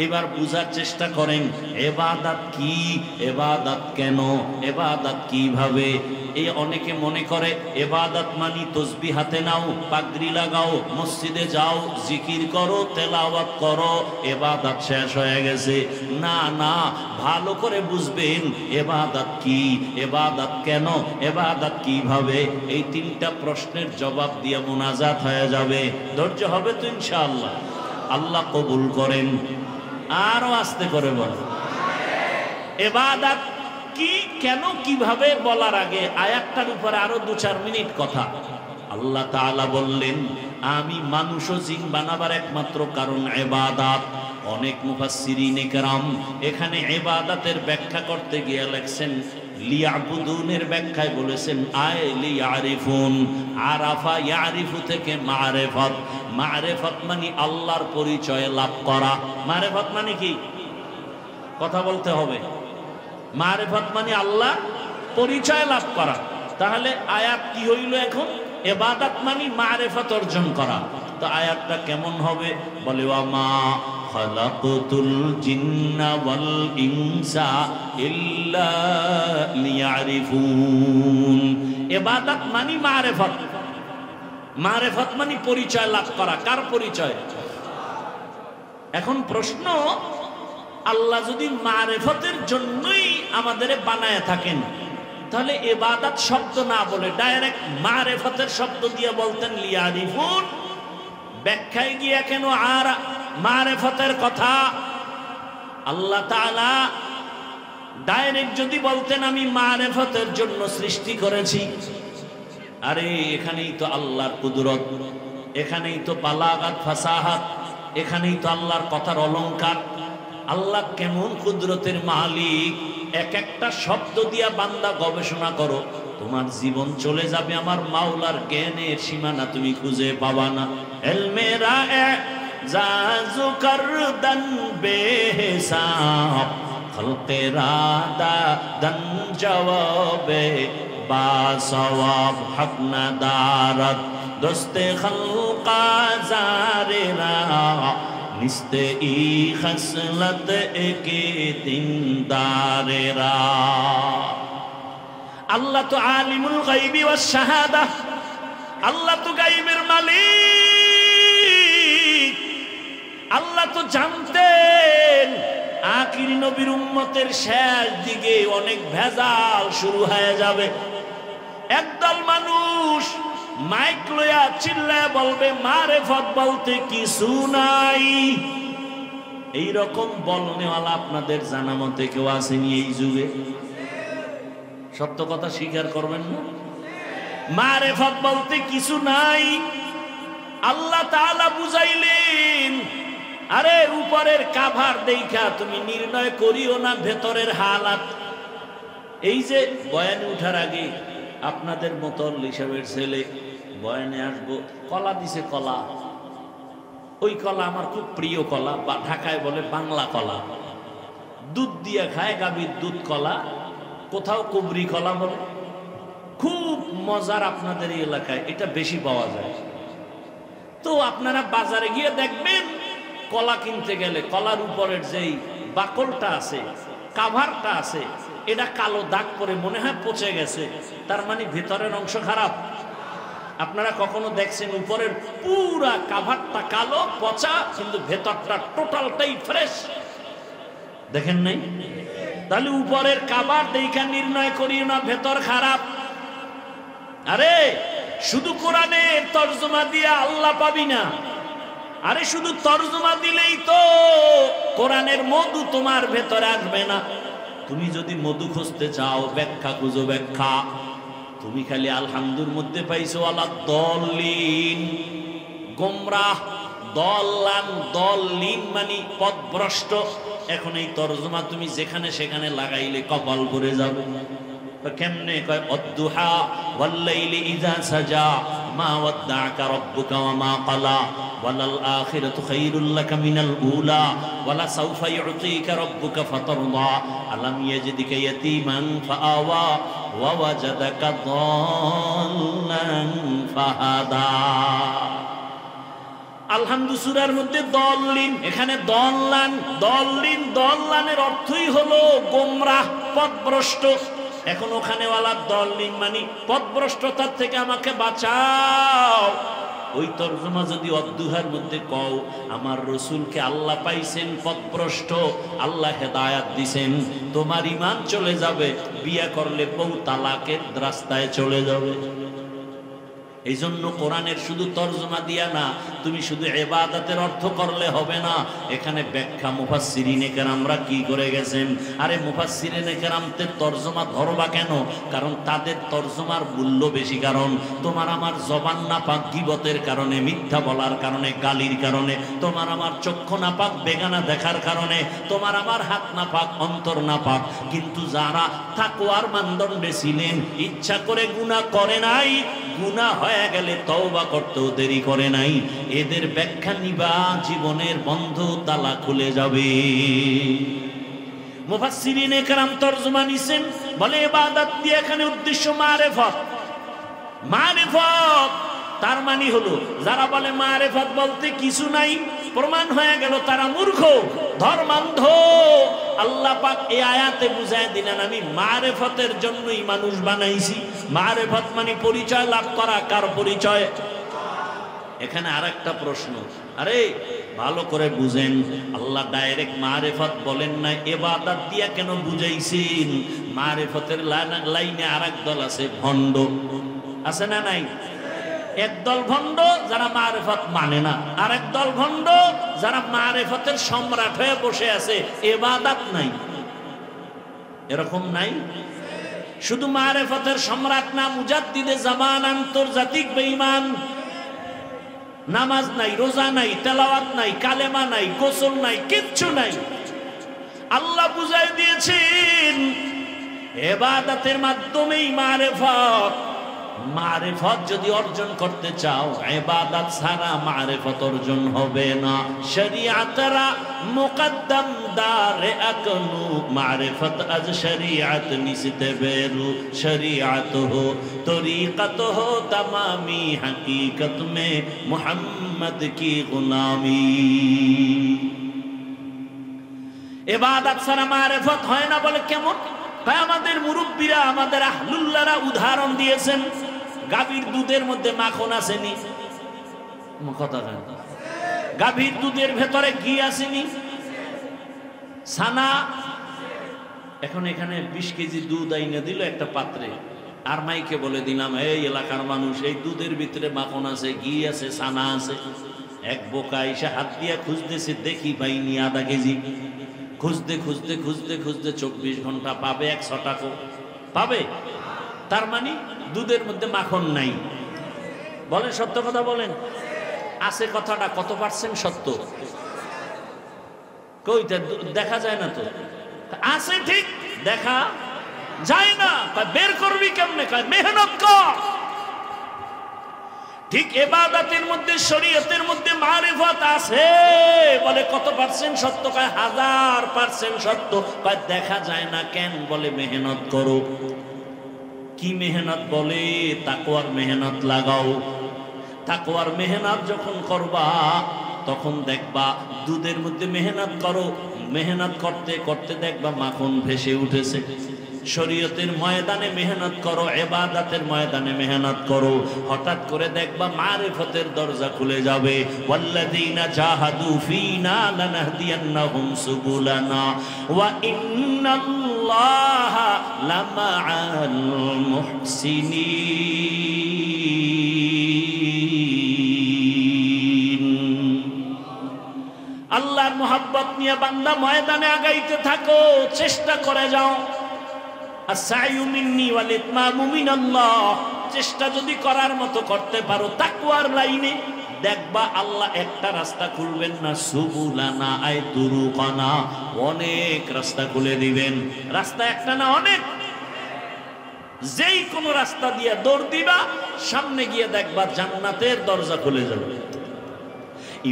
এবার বুঝার চেষ্টা করেন ইবাদত কি, ইবাদত কেন, ইবাদত কিভাবে। এই অনেকে মনে করে ইবাদত মানি তসবিহ হাতে নাও, পাগড়ি লাগাও, মসজিদে যাও, জিকির করো, তেলাওয়াত করো, ইবাদত শেষ হয়ে গেছে। না না, ভালো করে বুঝবেন ইবাদত কি, ইবাদত কেন, ইবাদত কিভাবে। এই তিনটা প্রশ্নের জবাব দিয়ে মুনাজাত হয়ে যাবে। ধৈর্য হবে তো ইনশাআল্লাহ? আল্লাহ কবুল করেন। আরো আস্তে করে বলেন ইবাদত কি, কেন, কিভাবে বলার আগে আয়াতটার উপরে আরো 2-4 মিনিট কথা। আল্লাহ তাআলা বললেন আমি মানুষ ও জিন বানাবার একমাত্র কারণ ইবাদত। অনেক মুফাসসিরিনে কেরাম এখানে ইবাদতের ব্যাখ্যা করতে গিয়ে লেখছেন লিয়াবুদুনের ব্যাখ্যায় বলেছেন আয় লিয়ারিফুন। আরাফা ইয়ারিফু থেকে মারিফাত, মারিফাত মানে আল্লাহর পরিচয় লাভ করা। মারিফাত মানে কি? কথা বলতে হবে। মারিফাত মানে আল্লাহ পরিচয় লাভ করা। তাহলে আয়াত কি হইল এখন? ইবাদত মানে মারিফাত অর্জন করা। তো আয়াতটা কেমন হবে? বলে ওয়ামা খালাকতুল জিন্না ওয়াল ইনসা ইল্লা লিয়ারিফুন। ইবাদত মানে মারিফাত, মারিফাত মানে পরিচয় লাভ করা। কার পরিচয়? এখন প্রশ্ন, আল্লাহ যদি মারিফতের জন্যই আমাদের বানায় থাকেন তাহলে ইবাদত শব্দ না বলে ডাইরেক্ট মারিফতের শব্দ দিয়ে বলতেন লিয়ারিফুন। ব্যাখ্যায় গিয়া কেন আর মারিফতের কথা? আল্লাহ তাআলা ডাইরেক্ট যদি বলতেন আমি মারিফতের জন্য সৃষ্টি করেছি, আরে এখানেই তো আল্লাহর কুদরত, এখানেই তো বালাগাত ফাসাহাত, এখানেই তো আল্লাহর কথার অলংকার। আল্লাহ কেমন কুদরতের মালিক, এক একটা শব্দ দিয়া বান্দা গবেষণা করো, তোমার জীবন চলে যাবে আমার মাওলার জ্ঞানের সীমানা তুমি খুঁজে পাবা না। এলমেরা জাজু করদন বেহিসাব খলকেরা দাদন জওয়াবে বাসওয়াব হক নাদারত দোস্তে খলকা জারেরা নিস্তে ই খসলত একে দিনদারেরা। আল্লাহ তো আলিমুল গায়বি ওয়াস শাহাদা, আল্লাহ তো গায়বের মালিক। আল্লাহ তো জানতেন আখির নবীর উম্মতের শেষ দিকে অনেক ভেজাল শুরু হয়ে যাবে। একদল মানুষ মাইক লইয়া চিল্লায় বলবে মারিফত বলতে কিছু নাই। এই রকম বলনেওয়ালা আপনাদের জানা মতে কেউ আসেনি এই যুগে? সত্য কথা স্বীকার করবেন না? মারিফত বলতে কিছু নাই। আল্লাহ তাআলা বুঝাইলেন আরে উপরের কাভার দেখা তুমি নির্ণয় করিও না ভেতরের হালাত। এই যে বয়ানে উঠার আগে আপনাদের মতো লিসাবের ছেলে বয়ানে আসবো, কলা দিছে, কলা, ওই কলা আমার খুব প্রিয় কলা, বা ঢাকায় বলে বাংলা কলা, দুধ দিয়ে খায়, গাভীর দুধ কলা, কোথাও কুবরি কলা বলে। খুব মজার, আপনাদের এই এলাকায় এটা বেশি পাওয়া যায়। তো আপনারা বাজারে গিয়ে দেখবেন কলা কিনতে গেলে কলার উপরের যেই বাকলটা আছে, কাভারটা আছে, এটা কালো দাগ পরে মনে হয় পচে গেছে, তার মানে ভিতরের অংশ খারাপ। আপনারা কখনো দেখছেন উপরের পুরা কাভারটা কালো পচা, কিন্তু ভেতরটা টোটালটাই ফ্রেশ? দেখেন নাই? তাহলে উপরের কাভার দেখা নির্ণয় করি না ভেতর খারাপ। আরে শুধু কোরআনের তরজমা দিয়ে আল্লাহ পাবি না। আরে শুধু তরজমা দিলেই তো কোরআনের মধু তোমার ভেতরে আসবে না। তুমি যদি মধু খুঁজতে চাও, ব্যাখ্যা খুঁজো, ব্যাখ্যা। তুমি খালি আলহামদুর মধ্যে পাইছো আলা দলিন, গোমরাহ, দলান, দলিন মানে পথভ্রষ্ট। এখন এই তরজমা তুমি যেখানে সেখানে লাগাইলে কপাল ভরে যাবে। কেমনে কয় অদ্দুহা ওয়াল্লাইলি ইযা সাজা মা ওয়াদ্দাআকা রাব্বুকা ওয়া মা ক্বালা ওয়ালাল আখিরাতু খায়রুল লাকা মিনাল উলা ওয়ালা সাওফা ইউতিকা রাব্বুকা ফাতারদা আলাম ইয়াজিদিকা ইয়াতীমান ফাআওয়া ওয়া ওয়াজাদাকা দাল্লান ফাহাদা। আলহামদু সূরার মধ্যে দল্লিন, এখানে দল্লান। দল্লিন, দল্লানের অর্থই হলো গোমরাহ, পথভ্রষ্ট। এখন ওখানে ওয়ালা দল্লিন মানে পথভ্রষ্টতার থেকে আমাকে বাঁচাও। ওই তরজমা যদি অদ্দুহার মধ্যে কও, আমার রসুলকে আল্লাহ পাইছেন পথভ্রষ্ট, আল্লাহ হেদায়াত দিছেন, তোমার ঈমান চলে যাবে, বিয়া করলে বউ তালাকের রাস্তায় চলে যাবে। এই জন্য কোরআনের শুধু তরজমা দিয়া না, তুমি শুধু ইবাদতের অর্থ করলে হবে না। এখানে ব্যাখ্যা মুফাসসিরিনে কেরামরা কি করে গেছেন। আরে মুফাসসিরিনে কেরামদের তরজমা ধরবা কেন? কারণ তাদের তরজমার মূল্য বেশি। কারণ তোমার আমার জবান নাপাক গীবতের কারণে, মিথ্যা বলার কারণে, গালির কারণে, তোমার আমার চক্ষু নাপাক বেগানা দেখার কারণে, তোমার আমার হাত নাপাক অন্তর নাপাক। কিন্তু যারা তাকওয়ার মানদণ্ডে ছিলেন, ইচ্ছা করে গুনাহ করে নাই, গুনাহ হয়ে গেলে তওবা করতেও দেরি করে নাই, এদের ব্যাখ্যা নিবা, জীবনের বন্ধ তালা খুলে যাবে। মুফাসসিরিনে কেরাম তরজমা নিছেন, বলে ইবাদত দিয়ে এখানে উদ্দেশ্য মারিফত। মারিফত তার মানে হলো, যারা বলে মারিফত বলতে কিছু নাই, প্রমাণ হয়ে গেল তারা মূর্খ, ধর্মান্ধ। আল্লাহ পাক এই আয়াতে বুঝায় দিলেন, আমি মারিফতের জন্যই মানুষ বানাইছি। মারিফত মানে পরিচয় লাভ করা। কার পরিচয়? এখানে আরেকটা প্রশ্ন, আরে ভালো করে বুঝেন, আল্লাহ ডাইরেক্ট মারিফত বলেন না, ইবাদত দিয়া কেন বুঝাইছেন? মারিফতের লাইনে আরেক দল আছে, ভণ্ড। আছে না নাই? একদল ভণ্ড যারা মারিফত মানে না, আর একদল ভণ্ড যারা মারিফতের সম্রাট হয়ে বসে আছে, ইবাদত নাই। এরকম নাই? শুধু মারিফতের সম্রাট না, মুজাদ্দিদে জামান, আন্তর্জাতিক বেঈমান। নামাজ নাই, রোজা নাই, তেলাওয়াত নাই, কালেমা নাই, গোসল নাই, কিচ্ছু নাই। আল্লাহ বুঝাই দিয়েছেন ইবাদতের মাধ্যমেই মারিফত। মারিফত যদি অর্জন করতে চাও, ইবাদত ছাড়া মারিফত অর্জন হবে না। শরিয়াতরা মুকদ্দম দারে আকনু, মারিফত আজ শরিয়াত নিসতে বেরু, শরিয়াত হো তরিকত হো তমামি, হकीकत में মুহাম্মদ কি গুলামি। ইবাদত ছাড়া মারিফত হয় না বলে কেমন? ভাই, আমাদের মুরব্বীরা, আমাদের আহলুল্লাহরা উদাহরণ দিয়েছেন, গাভীর দুধের মধ্যে মাখন আসেনি, কথা জানেন? গাভীর দুধের ভেতরে ঘি আসেনি, ছানা। এখন এখানে 20 কেজি দুধ আইনা দিল একটা পাত্রে, আর মাইকে বলে দিলাম, এই এলাকার মানুষ, এই দুধের ভিতরে মাখন আছে, ঘি আছে, ছানা আছে। এক বোকা এসে হাত দিয়া খুঁজতেছে, দেখি পাইনি আধা কেজি। খুঁজতে খুঁজতে খুঁজতে খুঁজতে 24 ঘন্টা পাবে 100 টাকা পাবে। তার মানে দুধের মধ্যে মাখন নাই। বলেন সত্য কথা বলেন, আছে কথাটা কত পার্সেন্ট সত্য? কইতে দেখা যায় না তো। আছে ঠিক, দেখা যায় না। বের করবি কেমনে? মেহনত কর। ঠিক ইবাদতের মধ্যে, শরীয়তের মধ্যে মারিফত আছে, বলে কত পার্সেন্ট সত্য? 1000% সত্য। দেখা যায় না কেন? বলে মেহনত করো। কি মেহনত? বলে তাকওয়ার মেহনত লাগাও। তাকওয়ার মেহনত যখন করবা, তখন দেখবা দুধের মধ্যে মেহনত করো, মেহনত করতে করতে দেখবা মাখন ভেসে উঠেছে। শরীয়তের ময়দানে মেহনত করো, ইবাদতের ময়দানে মেহনত করো, হঠাৎ করে দেখবা মারিফতের দরজা খুলে যাবে। ওয়াল্লাযীনা জাহাদু ফীনা লানাহদিয়ান্নাহুম সুবুলানা ওয়া ইন্নাল্লাহা লামাআল মুহসিনিন। আল্লাহর মোহাব্বত নিয়ে বান্দা ময়দানে আগাইতে থাকো, চেষ্টা করে যাও। আস-সা'য়ু মিন্নি ওয়াল ইতমামু মিনাল্লাহ। চেষ্টা যদি করার মতো করতে পারো তাকওয়ার লাইনে, দেখবা আল্লাহ একটা রাস্তা খুলবেন না, সুবুলানা আই তুরুকানা, অনেক রাস্তা খুলে দিবেন। রাস্তা একটা না, অনেক। যেই কোন রাস্তা দিয়ে দৌড় দিবা, সামনে গিয়ে দেখবা জান্নাতের দরজা খুলে যাবে।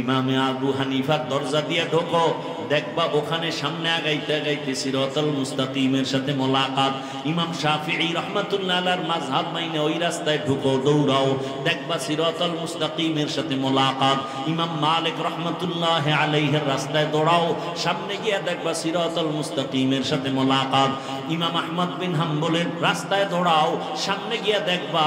ইমামে আবু হানিফার দরজা দিয়ে ঢোকো, দেখবা ওখানে সামনে আগাইতে আগাইতে সিরাতাল মুস্তাকিমের সাথে মোলাকাত। ইমাম শাফিঈ রাহমাতুল্লাহ আলাইহির মাযহাব মাইনে ওই রাস্তায় ঢুকো, দৌড়াও, দেখবা সিরাতাল মুস্তাকিমের সাথে মোলাকাত। ইমাম মালিক রাহমাতুল্লাহ আলাইহির রাস্তায় দৌড়াও, সামনে গিয়ে দেখবা সিরাতাল মুস্তাকিমের সাথে মোলাকাত। ইমাম আহমদ বিন হাম্বলের রাস্তায় দৌড়াও, সামনে গিয়ে দেখবা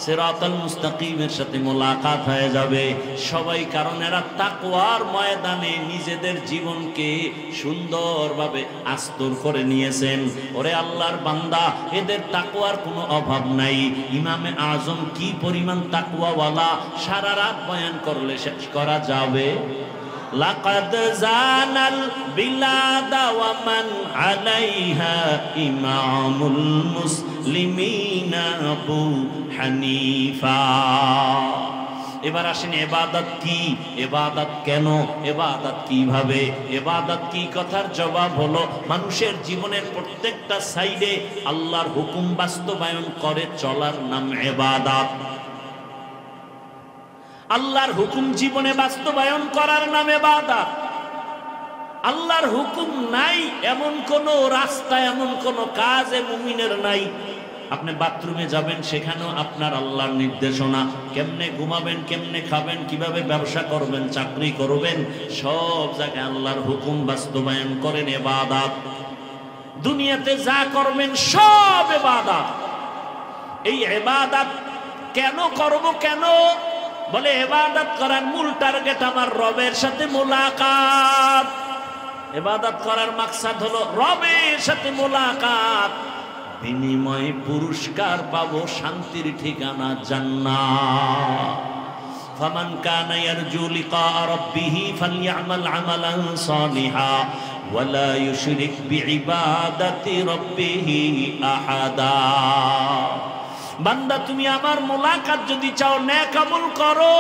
সিরাতাল মুস্তাকিমের সাথে মোলাকাত হয়ে যাবে সবাই। কারণ এরা তাকওয়ার ময়দানে নিজেদের জীবনকে সুন্দরভাবে আস্তর করে নিয়েছেন। ওরে আল্লাহর বান্দা, এদের তাকওয়ার কোনো অভাব নাই। ইমামে আজম কি পরিমাণ তাকওয়াওয়ালা, সারা রাত বয়ান করলে শেষ করা যাবে। লাকাদ জানাল বিলাদা ওয়া মান আলাইহা ইমামুল মুসলিমিনা আবু হানিফা। এবার আসেন ইবাদত কি, ইবাদত কেন, ইবাদত কিভাবে, ইবাদত কি? কথার জবাব হলো মানুষের জীবনের প্রত্যেকটা সাইডে আল্লাহর হুকুম বাস্তবায়ন করে চলার নাম ইবাদত। আল্লাহর হুকুম জীবনে বাস্তবায়ন করার নাম ইবাদত। আল্লাহর হুকুম নাই এমন কোন রাস্তা, এমন কোন কাজ মুমিনের নাই। আপনি বাথরুমে যাবেন, সেখানেও আপনার আল্লাহর নির্দেশনা। কেমনে ঘুমাবেন, কেমনে খাবেন, কিভাবে ব্যবসা করবেন, চাকরি করবেন, সব জায়গায় আল্লাহর হুকুম বাস্তবায়ন করেন ইবাদত। দুনিয়াতে যা করবেন সব ইবাদত। এই ইবাদত কেন করব? কেন বলে ইবাদত করার মূল টার্গেট আমার রবের সাথে মোলাকাত। ইবাদত করার মাকসাদ হলো রবের সাথে মোলাকাত, বিনিময়ে পুরস্কার পাবো, শান্তির ঠিকানা জান্নাত। ফামান কানা ইয়ারজু লিকা রাব্বিহি ফালইআমাল আমালান সালিহা ওয়া লা ইউশরিক বিইবাদাতি রাব্বিহি আহাদা। বান্দা, তুমি আমার মোলাকাত যদি চাও, নেক আমল করো,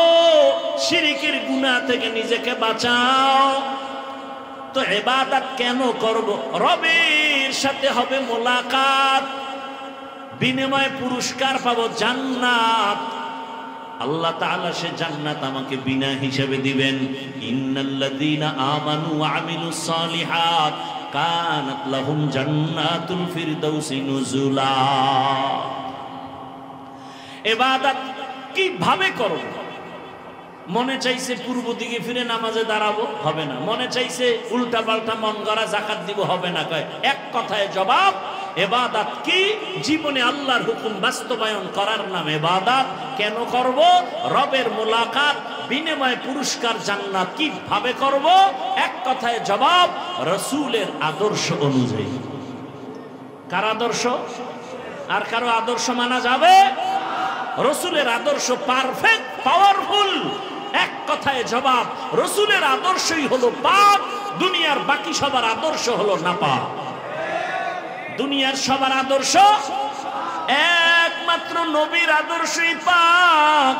শিরকের গুনাহ থেকে নিজেকে বাঁচাও। তো ইবাদত কেন করব? রবের সাথে হবে মোলাকাত, বিনিময়ে পুরস্কার পাবো জান্নাত। আল্লাহ তাআলা সে জান্নাত আমাকে বিনা হিসাবে দিবেন। ইন্নাল্লাযীনা আমানু ওয়া আমিলুস সালিহাত কানাত লাহুম জান্নাতুল ফিরদাউসি নুজুলা। ইবাদত কিভাবে করব? মনে চাইছে পূর্ব দিকে ফিরে নামাজে দাঁড়াবো, হবে না। মনে চাইছে উল্টা পাল্টা মন গড়া যাকাত দিব, হবে না। কয় এক কথায় জবাব, ইবাদত কি? জীবনে আল্লাহর হুকুম বাস্তবায়ন করার নাম ইবাদত। কেন করব? রবের মোলাকাত, বিনিময়ে পুরস্কার জান্নাত। কিভাবে করব? এক কথায় জবাব, রাসূলের আদর্শ অনুযায়ী। কার আদর্শ? আর কারো আদর্শ মানা যাবে? রাসূলের আদর্শ পারফেক্ট, পাওয়ারফুল। এক কথায় জবাব, রাসূলের আদর্শই হলো পাক, দুনিয়ার বাকি সবার আদর্শ হলো নাপাক। দুনিয়ার সবার আদর্শ একমাত্র নবীর আদর্শই পাক,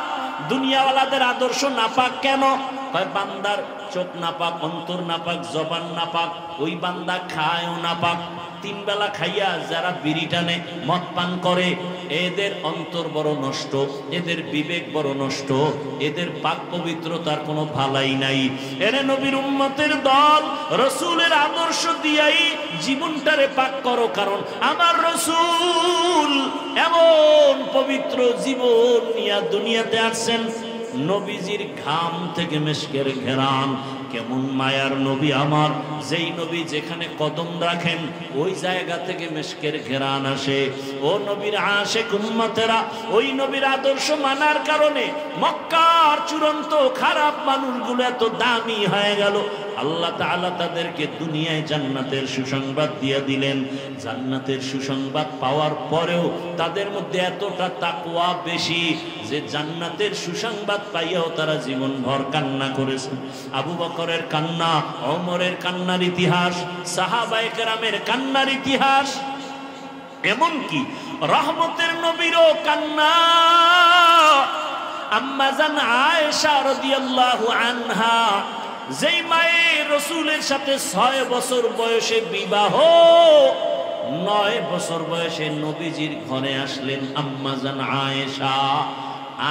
দুনিয়াওয়ালাদের আদর্শ নাপাক। কেন? কয় বান্দার চোখ নাপাক, অন্তর নাপাক, জবান নাপাক, ওই বান্দা খায়ও নাপাক। তিন বেলা খাইয়া যারা বিড়ি টানে, মদ পান করে, এদের অন্তর বড় নষ্ট, এদের বিবেক বড় নষ্ট, এদের পাক পবিত্রতার কোনো ভালাই নাই। এরে নবীর উম্মতের দল, রাসূলের আদর্শ দিয়াই জীবনটারে পাক করো। কারণ আমার রাসূল এমন পবিত্র জীবন নিয়ে দুনিয়াতে আসছেন। নবীজির ঘাম থেকে মেশকের ঘেরান। কেমন মায়ার নবী আমার, যেই নবী যেখানে কদম রাখেন ওই জায়গা থেকে মেশকের ঘেরান আসে। ও নবীর আশিক উম্মতেরা, ওই নবীর আদর্শ মানার কারণে মক্কার চূড়ান্ত খারাপ মানুষগুলো এত দামি হয়ে গেল। আল্লাহ তাআলা তাদেরকে দুনিয়ায় জান্নাতের সুসংবাদ দিয়ে দিলেন। জান্নাতের সুসংবাদ পাওয়ার পরেও তাদের মধ্যে এতটা তাকওয়া বেশি যে জান্নাতের সুসংবাদ পাইয়াও তারা জীবনভর কান্না করেছে। আবু বকরের কান্না, ওমরের কান্নার ইতিহাস, সাহাবায়ে কেরামের কান্নার ইতিহাস, এমনকি রহমতের নবীরও কান্না। আম্মা জান আয়েশা রাদিয়াল্লাহু আনহা, যেই মায়ের রাসূলের সাথে 6 বছর বয়সে বিবাহ, 9 বছর বয়সে নবীজির ঘরে আসলেন আম্মা জান আয়েশা।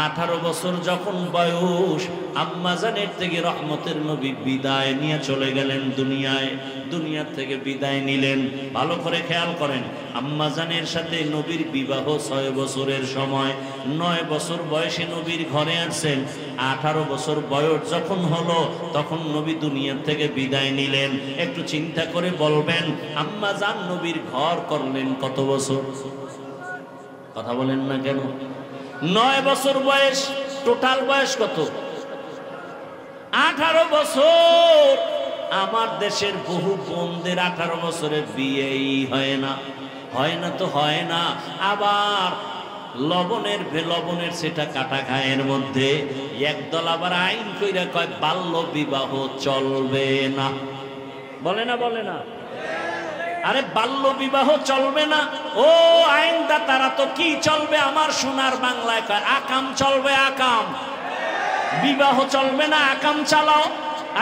18 বছর যখন বয়স, আম্মাজানের থেকে রহমতের নবী বিদায় নিয়ে চলে গেলেন দুনিয়ায়। দুনিয়া থেকে বিদায় নিলেন। ভালো করে খেয়াল করেন, আম্মাজানের সাথে নবীর বিবাহ 6 বছরের সময়। 9 বছর বয়সে নবীর ঘরে আসছেন। 18 বছর বয়স যখন হলো, তখন নবী দুনিয়া থেকে বিদায় নিলেন। একটু চিন্তা করে বলবেন, আম্মাজান নবীর ঘর করলেন কত বছর? কথা বলেন না কেন? 9 বছর বয়স, টোটাল বয়স কত? 18 বছর। আমার দেশের বহু বোনদের 18 বছরের বিয়েই হয় না। হয় না তো হয় না। আবার লবণের সেটা কাটা খায়ের মধ্যে একদল আবার আইন কইরা কয় বাল্য বিবাহ চলবে না। বলে না, বলে না? আরে বাল্য বিবাহ চলবে না, ও আইনদা তারা তো কি চলবে? আমার সোনার বাংলায় কয় আকাম চলবে, আকাম। বিবাহ চলবে না, আকাম চালাও।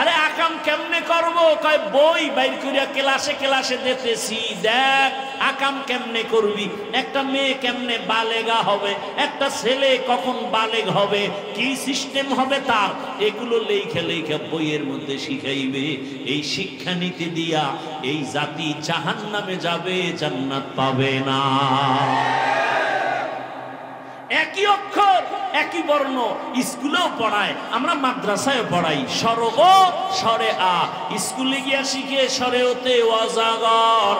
আরে আকাম কেমনে করব? কয় বই বাইর করিয়া ক্লাসে ক্লাসে দিতেছি, দেখ আকাম কেমনে করবি, একটা মেয়ে কেমনে বালেগা হবে, একটা ছেলে কখন বালেগ হবে, কি সিস্টেম হবে তার, এগুলো লেখা লেখা বইয়ের মধ্যে শিখাইবে। এই শিক্ষানীতি দিয়া এই জাতি জাহান্নামে যাবে, জান্নাত পাবে না। একই অক্ষর, একই বর্ণ স্কুলেও পড়ায়, আমরা মাদ্রাসায় পড়াই। স্বর ও স্বরে আ, স্কুলে গিয়া শিখে স্বরে ওতে ওয়াজাগর।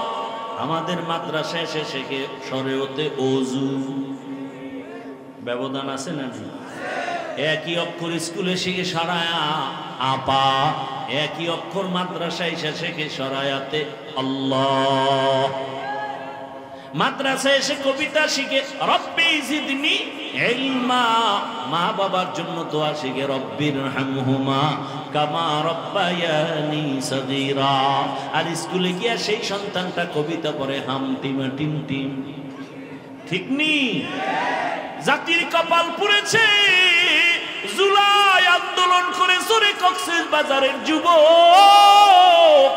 আমাদের মাদ্রাসায় এসে শেখে স্বরে ওতে অজু। ব্যবধান আছে না? একই অক্ষর স্কুলে শিখে সরায়া আপা, একই অক্ষর মাদ্রাসায় এসে শেখে সরায়াতে আল্লাহ। মাদ্রাসায় এসে কবিতা শিখে রব্বি জিদনি ইলমা, মা বাবার জন্য দোয়া শিখে রব্বির হামহুমা কামা রব্বায়ানি সগীরা। আর স্কুলে গিয়া সেই সন্তানটা কবিতা পড়ে হাম টিমা টিম টিম। ঠিক নি? জাতির কপাল পুড়েছে। জুলাই আন্দোলন করে চোরে কক্সেস বাজারের যুবক,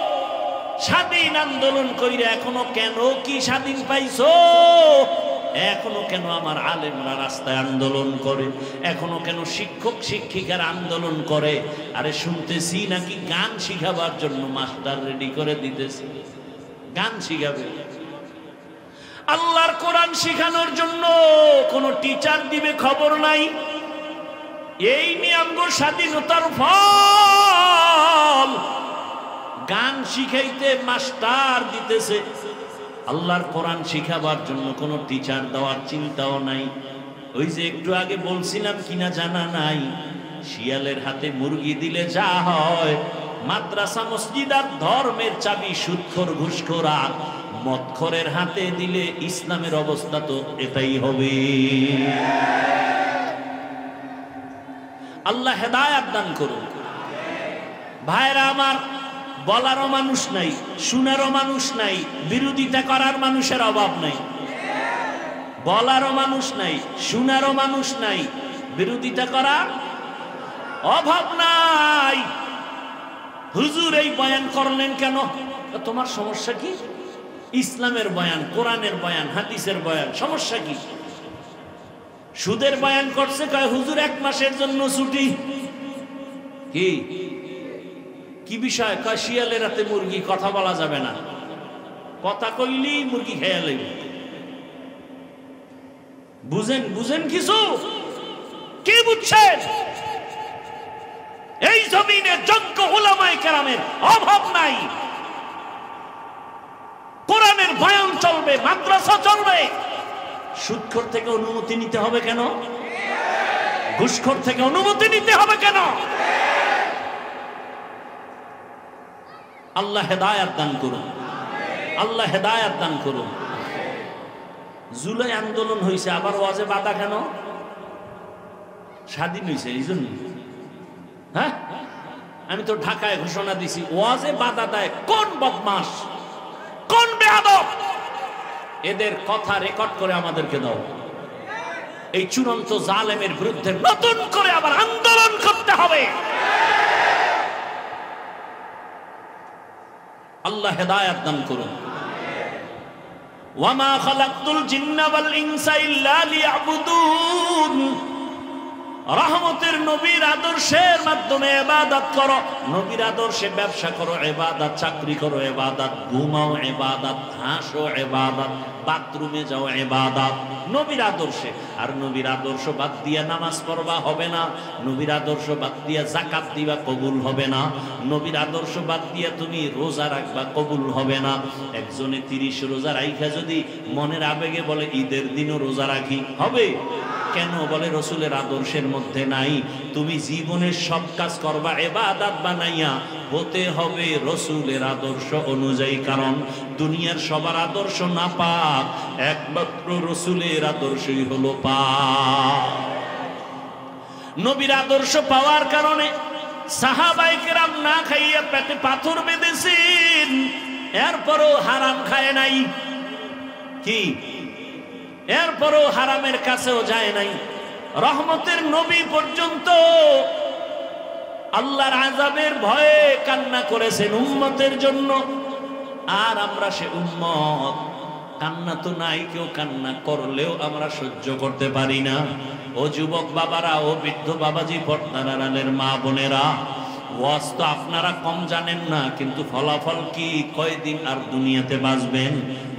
স্বাধীন আন্দোলন কইরা এখনো কেন কি স্বাধীন পাইছো? এখনো কেন আমার আলেমরা রাস্তায় আন্দোলন করে? এখনো কেন শিক্ষক শিক্ষিকার আন্দোলন করে? আরে শুনতেছি নাকি গান শিখাবার জন্য মাস্টার রেডি করে দিতেছে, গান শিখাবে। আল্লাহর কোরআন শিখানোর জন্য কোন টিচার দিবে খবর নাই। এই নিয়মগো স্বাধীনতার ফল। গান শিখাইতে মাস্টার দিতেছে, আল্লাহর কোরআন শিখাবার জন্য কোনো টিচার দেওয়ার চিন্তাও নাই। ওই যে একটু আগে বলছিলাম কিনা জানা নাই, শিয়ালের হাতে মুরগি দিলে যা হয়, মাদ্রাসা মসজিদ আর ধর্মের চাবি সুদখোর ঘুষখোর আর মদখোরের হাতে দিলে ইসলামের অবস্থা তো এটাই হবে। আল্লাহ হেদায়েত দান করুন। ভাইরা আমার, বলারও মানুষ নাই, শুনারও মানুষ নাই, বিরোধিতা করার মানুষের অভাব নাই। বলারও মানুষ নাই, শুনারও মানুষ নাই, বিরোধিতা করার অভাব নাই। হুজুর এই বয়ান করলেন কেন? তোমার সমস্যা কি? ইসলামের বয়ান, কোরআনের বয়ান, হাদিসের বয়ান, সমস্যা কি? সুদের বয়ান করছে, কয় হুজুর 1 মাসের জন্য ছুটি। কি কি বিষয়? কয় শিয়ালের রাতে মুরগি, কথা বলা যাবে না, কথা কইলি মুরগি খেয়ে লাগবে। বুঝেন বুঝেন কিছু? কি বুঝছেন? এই জমিনে যোগ্য উলামায়ে কেরামের অভাব নাই। কোরআনের বয়ান চলবে, মাদ্রাসা চলবে। সুদখোর থেকে অনুমতি নিতে হবে কেন? ঘুষখোর থেকে অনুমতি নিতে হবে কেন? আল্লাহ হেদায়েত দান করুন, আল্লাহ হেদায়েত দান করুন। জুলাই আন্দোলন হয়েছে, আবার ওয়াজে বাধা কেন? স্বাধীন হয়েছে এই জন্য। হ্যাঁ, আমি তো ঢাকায় ঘোষণা দিছি, ওয়াজে বাধা দেয় কোন বদমাস, কোন বেয়াদব, এদের কথা রেকর্ড করে আমাদেরকে দাও। এই চূড়ান্ত জালেমের বিরুদ্ধে নতুন করে আবার আন্দোলন করতে হবে। আল্লাহ হেদায়েত দান করুন। ওয়ামা খালাকতুল জিন্না ওয়াল ইনসা ইল্লা লিয়াবুদুন। রহমতের নবীর আদর্শের মাধ্যমে ইবাদত করো, নবীর আদর্শে ব্যবসা করো ইবাদত, চাকরি করো ইবাদত, ঘুমাও ইবাদত, হাসো ইবাদত, বাথরুমে যাও ইবাদত, নবীর আদর্শে। আর নবীর আদর্শ বাদ দিয়া নামাজ পড়বা হবে না, নবীর আদর্শ বাদ দিয়া যাকাত দিবা কবুল হবে না, নবীর আদর্শ বাদ দিয়া তুমি রোজা রাখবা কবুল হবে না। একজনে 30 রোজা রাখা যদি মনের আবেগে বলে ঈদের দিনও রোজা রাখি, হবে? কেন? বলে রসুলের আদর্শের মধ্যে নাই। তুমি জীবনের সব কাজ করবা ইবাদত বানাইয়া, হতে হবে রসুলের আদর্শ অনুযায়ী। কারণ দুনিয়ার সবার আদর্শ না পাক, একমাত্র রসুলের আদর্শই হলো পাক। নবীর আদর্শ পাওয়ার কারণে সাহাবায়ে কেরাম না খাইয়া পেটে পাথর বেঁধেছেন, এরপরও হারাম খায় নাই। কি? এরপরও হারামের কাছেও যায় নাই। রহমতের নবী পর্যন্ত আল্লাহর আযাবের ভয়ে কান্না করেছেন উম্মতের জন্য। আর আমরা সে উম্মত, কান্না তো নাই, কেউ কান্না করলেও আমরা সহ্য করতে পারি না। ও যুবক বাবারা, ও বৃদ্ধ বাবাজি, পর্দার আড়ালের মা বোনেরা, ওয়াজ তো আপনারা কম জানেন না, কিন্তু ফলাফল কি? কয়দিন আর দুনিয়াতে বাঁচবেন?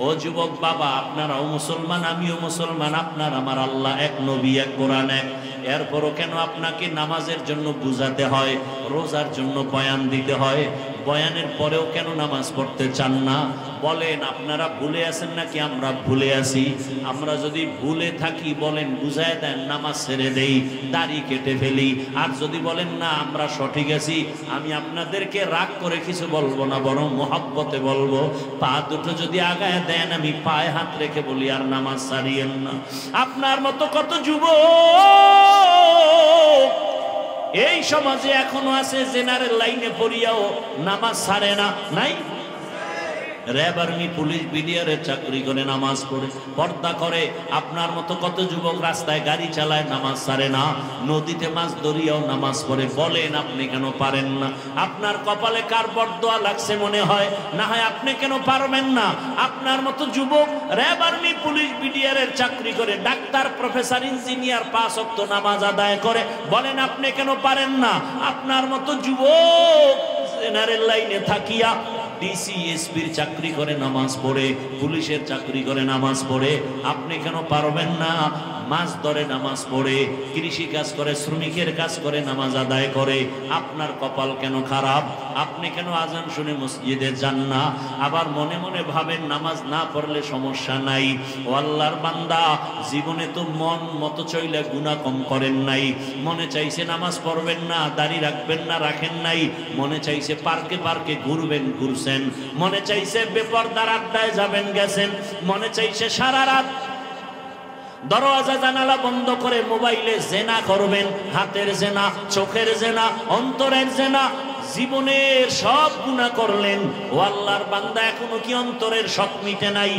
ও যুবক বাবা, আপনারাও মুসলমান, আমিও মুসলমান, আপনার আমার আল্লাহ এক, নবী এক, কোরআন এক। এরপরও কেন আপনাকে নামাজের জন্য বুঝাতে হয়, রোজার জন্য বয়ান দিতে হয়? বয়ানের পরেও কেন নামাজ পড়তে চান না? বলেন, আপনারা ভুলে আছেন নাকি আমরা ভুলে আছি? আমরা যদি ভুলে থাকি বলেন, বুঝায় দেন, নামাজ ছেড়ে দেই, দাড়ি কেটে ফেলি। আর যদি বলেন না আমরা সঠিক আছি, আমি আপনাদেরকে রাগ করে কিছু বলবো না, বরং মহব্বতে বলবো। পা দুটো যদি আগায় দেন, আমি পায়ে হাত রেখে বলি, আর নামাজ ছাড়িয়েন না। আপনার মতো কত যুবক এই সমাজে এখনো আছে, জেনারেল লাইনে পড়িয়াও নামাজ ছাড়ে না। নাই? র্যাব, আর্মি, পুলিশ, বিডিআরের চাকরি করে নামাজ পড়ে, পর্দা করে। আপনার মতো কত যুবক রাস্তায় গাড়ি চালায়, নামাজ ছাড়ে না। নদীতে মাছ ধরিয়াও নামাজ পড়ে। বলেন, আপনি কেন পারেন না? আপনার কপালে কার বরদোয়া লাগছে মনে হয়? না হয় আপনি কেন পারবেন না? আপনার মতো যুবক র্যাব, আর্মি, পুলিশ, বিডিআরের চাকরি করে, ডাক্তার, প্রফেসর, ইঞ্জিনিয়ার, 5 ওয়াক্ত নামাজ আদায় করে। বলেন, আপনি কেন পারেন না? আপনার মতো যুবক জেনারেল লাইনে থাকিয়া ডিসি, এসপির চাকরি করে নামাজ পড়ে, পুলিশের চাকরি করে নামাজ পড়ে। আপনি কেন পারবেন না? মাছ ধরে নামাজ পড়ে, কৃষি কাজ করে, শ্রমিকের কাজ করে, নামাজ আদায় করে। আপনার কপাল কেন খারাপ? আপনি কেন আজান শুনে মসজিদে যান না? আবার মনে মনে ভাবেন নামাজ না পড়লে সমস্যা নাই। ও আল্লাহর বান্দা, জীবনে তো মন মতো চইলে গুনাহ কম করেন নাই। মনে চাইছে নামাজ পড়বেন না, দাড়ি রাখবেন না, রাখেন নাই। মনে চাইছে পার্কে পার্কে ঘুরবেন, ঘুরছেন। মনে চাইছে বেপরদার আড্ডায় যাবেন, গেছেন। মনে চাইছে সারা রাত দরওয়াজা জানালা বন্ধ করে মোবাইলে জেনা করবেন, হাতের জেনা, চোখের জেনা, অন্তরের জেনা। জীবনের সব গুনাহ করলেন। ও আল্লাহর বান্দা, এখনো কি অন্তরের শখ মিটে নাই?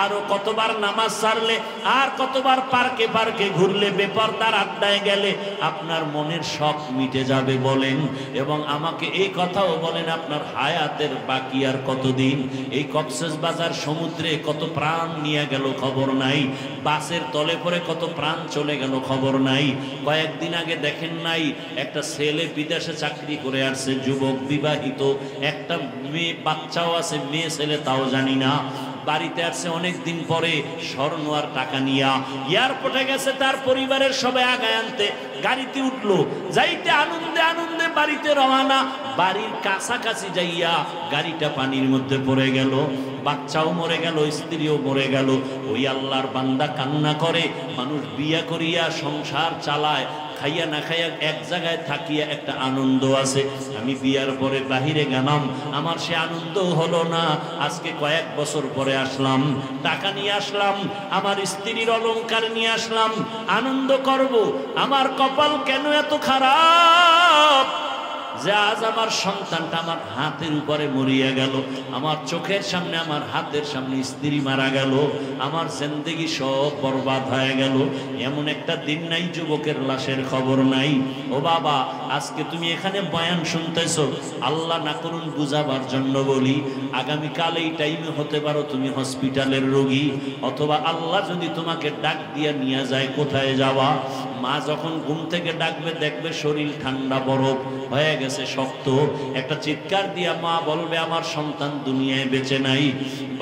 আরো কতবার নামাজ ছাড়লে, আর কতবার পার্কে পার্কে ঘুরলে, বেপরদার আড্ডায় গেলে আপনার মনের শখ মিটে যাবে বলেন? এবং আমাকে এই কথাও বলেন, আপনার হায়াতের বাকি আর কতদিন? এই কক্সবাজার সমুদ্রে কত প্রাণ নিয়ে গেল খবর নাই, বাসের তলে পরে কত প্রাণ চলে গেল খবর নাই। কয়েকদিন আগে দেখেন নাই, একটা ছেলে বিদেশে চাকরি করে আসছে, যুবক, বিবাহিত, একটা মেয়ে, বাচ্চাও আছে, মেয়ে ছেলে তাও জানি না। বাড়িতে আসছে অনেক দিন পরে, স্বর্ণ আর টাকা নিয়া এয়ারপোর্টে গেছে তার পরিবারের সবাই আগায় আনতে। গাড়িতে উঠলো, যাইতে আনন্দে আনন্দে বাড়িতে রওনা। বাড়ির কাছাকাছি যাইয়া গাড়িটা পানির মধ্যে পড়ে গেল, বাচ্চাও মরে গেল, স্ত্রীও মরে গেল। ওই আল্লাহর বান্দা কান্না করে। মানুষ বিয়া করিয়া সংসার চালায়, খাইয়া না খাইয়া এক জায়গায় থাকিয়া একটা আনন্দ আছে। আমি বিয়ার পরে বাহিরে গেলাম, আমার সে আনন্দ হলো না। আজকে কয়েক বছর পরে আসলাম, টাকা নিয়ে আসলাম, আমার স্ত্রীর অলংকার নিয়ে আসলাম, আনন্দ করব। আমার কপাল কেন এত খারাপ যে আজ আমার সন্তানটা আমার হাতের উপরে মরিয়া গেল, আমার চোখের সামনে, আমার হাতের সামনে স্ত্রী মারা গেল, আমার জিন্দেগি সব বরবাদ হয়ে গেল। এমন একটা দিন নাই যুবকের লাশের খবর নাই। ও বাবা, আজকে তুমি এখানে বয়ান শুনতেছো, আল্লাহ না করুন বুঝাবার জন্য বলি, আগামীকাল এই টাইমে হতে পারো তুমি হসপিটালের রোগী, অথবা আল্লাহ যদি তোমাকে ডাক দিয়া নিয়ে যায়, কোথায় যাওয়া? মা যখন ঘুম থেকে ডাকবে দেখবে শরীর ঠান্ডা বরফ হয়ে গেছে, শক্ত। একটা চিৎকার দিয়া মা বলবে আমার সন্তান দুনিয়ায় বেঁচে নাই।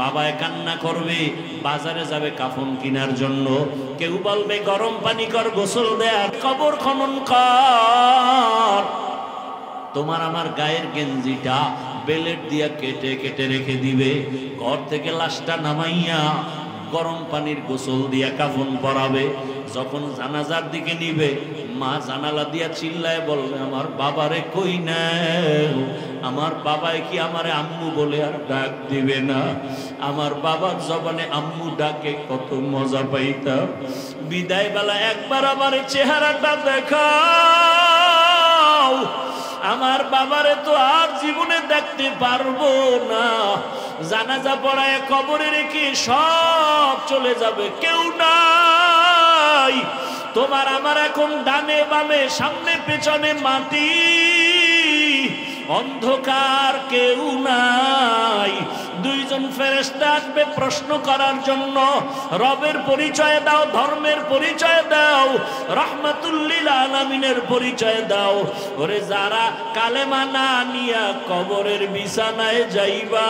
বাবায় কান্না করবে, বাজারে যাবে কাফন কেনার জন্য। কেউ বলবে গরম পানি কর, গোসল দে, আর কবর খনন কর। তোমার আমার গায়ের গেঞ্জিটা বেলেট দিয়া কেটে কেটে রেখে দিবে। ঘর থেকে লাশটা নামাইয়া গরম পানির গোসল দিয়া কাফন পরাবে। যখন জানাজার দিকে নিবে, মা জানালা দিয়া চিল্লায় বলবে আমার বাবারে কই নাই। আমার বাবায় কি আমারে আম্মু বলে আর ডাক দিবে না? আমার বাবার জবানে আম্মু ডাকে কত মজা পাইতাম। বিদায় বেলা একবার আমার চেহারাটা দেখাও। আমার বাবারে তো আর জীবনে দেখতে পারবো না। জানাজা পড়ায় কবরে রেখে সব চলে যাবে, কেউ নাই। তোমার আমার এখন ডানে বামে সামনে পেছনে মাটি, অন্ধকার, কেউ নাই। দুইজন ফেরেশতা আসবে প্রশ্ন করার জন্য, রবের পরিচয় দাও, ধর্মের পরিচয় দাও, রাহমাতুল লিল আলামিনের পরিচয় দাও। ওরে যারা কালেমা না নিয়া কবরের বিছানায় যাইবা,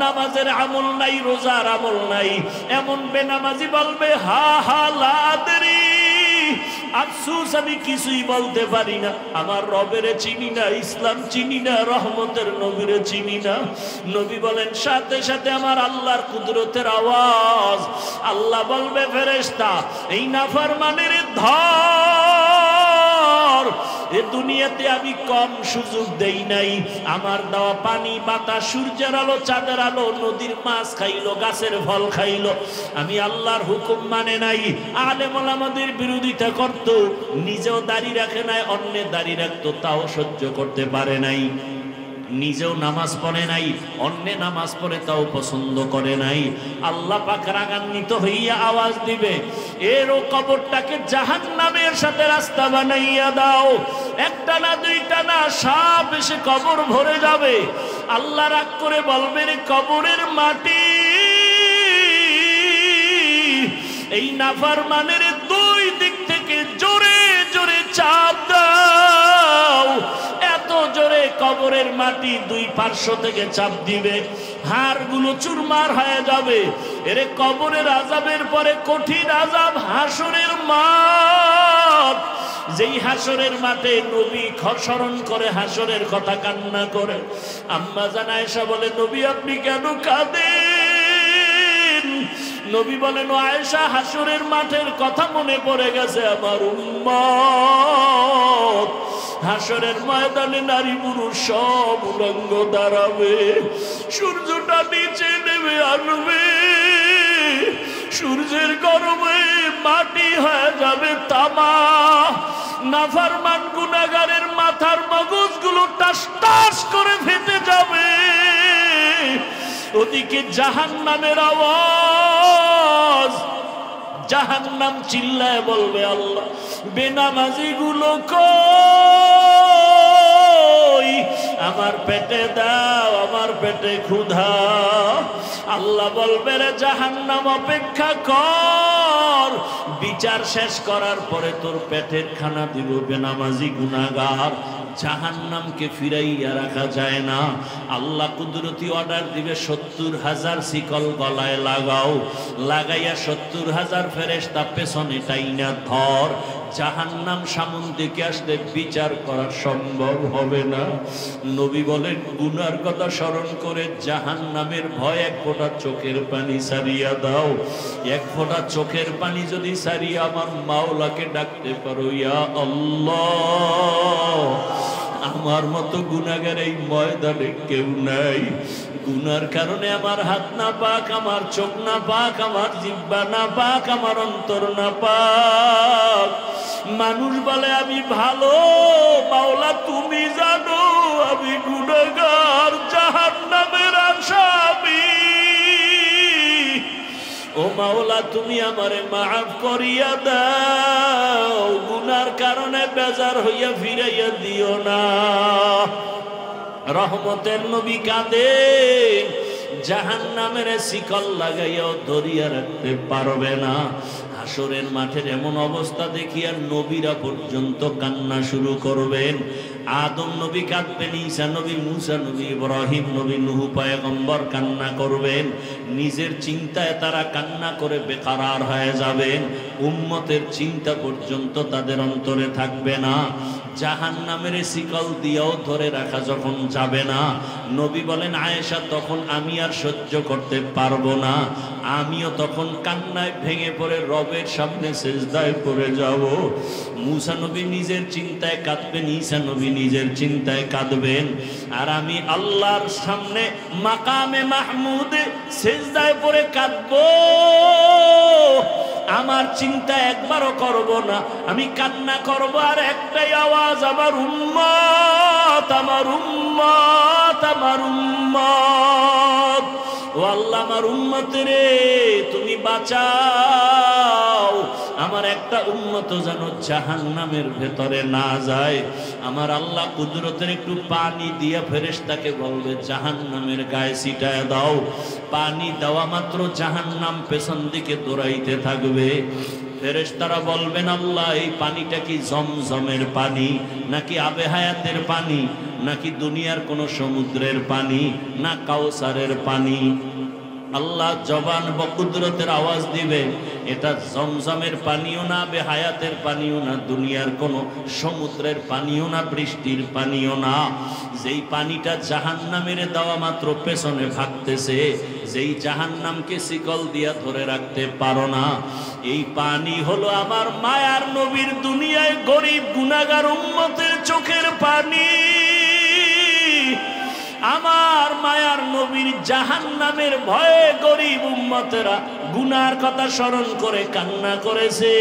নামাজের আমল নাই, রোজার আমল নাই, এমন বেনামাজি বলবে হা হা লা আদরি, আফসোস আমি কিছুই বলতে পারি না। আমার রবের চিনি না, ইসলাম চিনি না, রহমতের নবীরে চিনি না। নবী বলেন সাথে সাথে আমার আল্লাহর কুদরতের আওয়াজ। আল্লাহ বলবে ফেরেশতা এই নাফরমানের ধর। এ দুনিয়াতে আমি কম সুযোগ দেই নাই। আমার দেওয়া পানি, বাতাস, সূর্যের আলো, চাঁদের আলো, নদীর মাছ খাইলো, গাছের ফল খাইলো, আমি আল্লাহর হুকুম মানে নাই। আলেম ওলামাদের বিরোধিতা করত, নিজেও দাড়ি রাখে নাই, অন্যের দাড়ি রাখতো, তাও সহ্য করতে পারে নাই। নিজেও নামাজ পড়ে নাই, অন্য নামাজ পড়ে তাও পছন্দ করে নাই। আল্লাহ পাক রাগান্বিত হইয়া আওয়াজ দিবে, এরও কবরটাকে জাহান্নামের সাথে রাস্তা বানাইয়া দাও। একটা না দুইটা না, সব এসে কবর ভরে যাবে। আল্লাহ রাগ করে বলবেন কবরের মাটি এই নাফরমানের দুই দিক থেকে জোরে জোরে চাপ দাও। এত জোরে কবরের মাটি দুই পার্শ্ব থেকে চাপ দিবে, হাড়গুলো চুরমার হয়ে যাবে। এরে কবরের আযাবের পরে কঠিন আযাব হাসরের মাঠ। যেই হাসরের মাঠে নবী স্মরণ করে হাসরের কথা কান্না করে। আম্মা জান আয়েশা বলে নবী আপনি কেন কাঁদেন? নবী বলেন ও আয়েশা হাসরের মাঠের কথা মনে পড়ে গেছে আমার উম্মত। হাসরের ময়দানে নারী পুরুষ সব উলঙ্গ দাঁড়াবে, সূর্যটা নিচে নেমে আসবে, সূর্যের গরমে মাটি হয়ে যাবে তামা। নাফরমান গুনাহগারের মাথার মগজগুলো টাস টাস করে ফেটে যাবে। ওদিকে জাহান্নামের আওয়াজ, জাহান্নাম চিল্লায় বলবে আল্লাহ বেনামাজি গুলো কই, আমার পেটে দাও, আমার পেটে ক্ষুধা। আল্লাহ বলবে রে জাহান্নাম অপেক্ষা কর, বিচার শেষ করার পরে তোর পেটের খানা দিব বেনামাজি গুনাহগার। জাহান্নামকে ফিরাইয়া রাখা যায় না। আল্লাহ কুদরতি অর্ডার দিবে ৭০,০০০ শিকল গলায় লাগাও, লাগাইয়া ৭০,০০০ ফেরেশতা পেছনে টাইনা ধর। জাহান্নাম সামনে দিকে আসলে বিচার করা সম্ভব হবে না। নবী বলেন গুনার কথা স্মরণ করে জাহান্নামের ভয় এক ফোঁটা চোখের পানি সারিয়া দাও। এক ফোঁটা চোখের পানি যদি সারিয়া আমার মাওলাকে ডাকতে পারো, ইয়া আল্লাহ আমার মতো গুনাহগার এই ময়দানে কেউ নাই। গুনার কারণে আমার হাত না পাক, আমার চোখ না পাক, আমার জিহ্বা না পাক, আমার অন্তর না পাক। মানুষ বলে আমি ভালো, মাওলা তুমি জানো আমি গুনাহগার, জাহান্নামের আসামি। ও মাওলা তুমি আমারে মাফ করিয়া দাও, গুনার কারণে বেজার হইয়া ফিরাইয়া দিও না। রহমতের নবী কাঁদেন, জাহান্নামের শিকল লাগাইয়াও ধরিয়া রাখতে পারবে না। হাসরের মাঠের এমন অবস্থা দেখিয়া নবীরা পর্যন্ত কান্না শুরু করবেন। আদম নবী কাঁদবেন, ঈসা নবী, মুসা নবী, ইব্রাহিম নবী, নূহ পয়গম্বর কান্না করবেন। নিজের চিন্তায় তারা কান্না করে বেকারার হয়ে যাবেন। উম্মতের চিন্তা পর্যন্ত তাদের অন্তরে থাকবে না। জাহান্নামের শিকল দিয়েও ধরে রাখা যখন যাবে না, নবী বলেন আয়েশা, তখন আমি আর সহ্য করতে পারবো না, আমিও তখন কান্নায় ভেঙে পড়ে রবের সামনে সিজদায় পড়ে যাব। মুসা নবী নিজের চিন্তায় কাঁদবেন, ঈসা নবী নিজের চিন্তায় কাঁদবেন, আর আমি আল্লাহর সামনে মাকামে মাহমুদে সিজদায় পড়ে কাঁদবো। আমার চিন্তা একবারও করব না, আমি কান্না করব আর একটাই আওয়াজ, আমার উম্মত, আমার উম্মত, আমার উম্মত। ও আল্লাহ, আমার উম্মত রে তুমি বাঁচাও, আমার একটা উম্মত যেন জাহান্নামের ভেতরে না যায়। আমার আল্লাহ কুদরতের একটু পানি দিয়া ফেরেশতাকে বলবে জাহান্নামের গায়ে ছিটায় দাও। পানি দেওয়া মাত্র জাহান্নাম পেছন দিকে দৌড়াইতে থাকবে। ফেরেশতারা বলবেন আল্লাহ, এই পানিটা কি জমজমের পানি, নাকি আবে হায়াতের পানি, নাকি দুনিয়ার কোন সমুদ্রের পানি, না কাউসারের পানি? আল্লাহ জবান বকুদরতের আওয়াজ দিবে, এটা জমজমের পানিও না, বেহায়াতের পানিও না, দুনিয়ার কোনো সমুদ্রের পানিও না, বৃষ্টির পানিও না। যেই পানিটা জাহান্নামের দেওয়া মাত্র পেছনে ভাগতেছে, যেই জাহান্নামকে শিকল দিয়া ধরে রাখতে পারো না, এই পানি হলো আমার মায়ার নবীর দুনিয়ায় গরিব গুনাহগার উম্মতের চোখের পানি। আমার মায়ার নবীর জাহান্নামের ভয়ে গরিব উম্মতেরা গুনার কথা স্মরণ করে কান্না করেছে।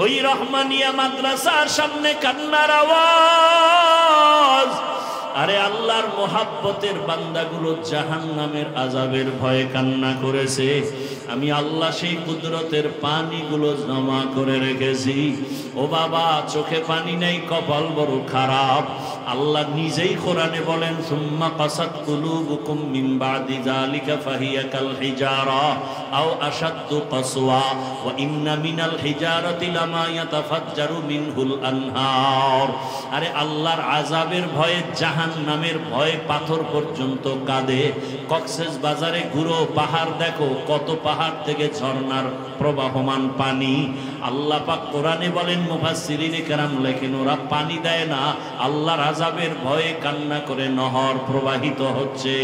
ওই রহমানিয়া মাদ্রাসার সামনে কান্নার আওয়াজ। আরে আল্লাহর মোহাব্বতের বান্দাগুলো জাহান্নামের আযাবের ভয়ে কান্না করেছে। আমি আল্লাহ সেই কুদরতের পানিগুলো জমা করে রেখেছি। ও বাবা, চোখে পানি নেই, কপাল বড় খারাপ। আল্লাহ নিজেই কোরআনে বলেন সুম্মা কাসাত কুলুবুকুম মিন বাদি যালিকা ফাহিয়া কাল হিজারা আও আশাদ্দু কাসওয়া ওয়া ইন্না মিনাল হিজারাতি লামা ইয়াতাফাজ্জারু মিনহুল আনহার। আরে আল্লাহর আযাবের ভয়ে, জাহান্নামের ভয়ে পাথর পর্যন্ত কাঁদে। কক্সেস বাজারে ঘুরো, পাহাড় দেখো, কত পাহাড় থেকে ঝর্ণার প্রবাহমান পানি। আল্লাহ পাক কোরআনে বলেন, মুফাসসিরিনে কেরাম লেখেন, ওরা পানি দেয় না, আল্লাহর আযাবের ভয়ে কান্না করে নহর প্রবাহিত হচ্ছে।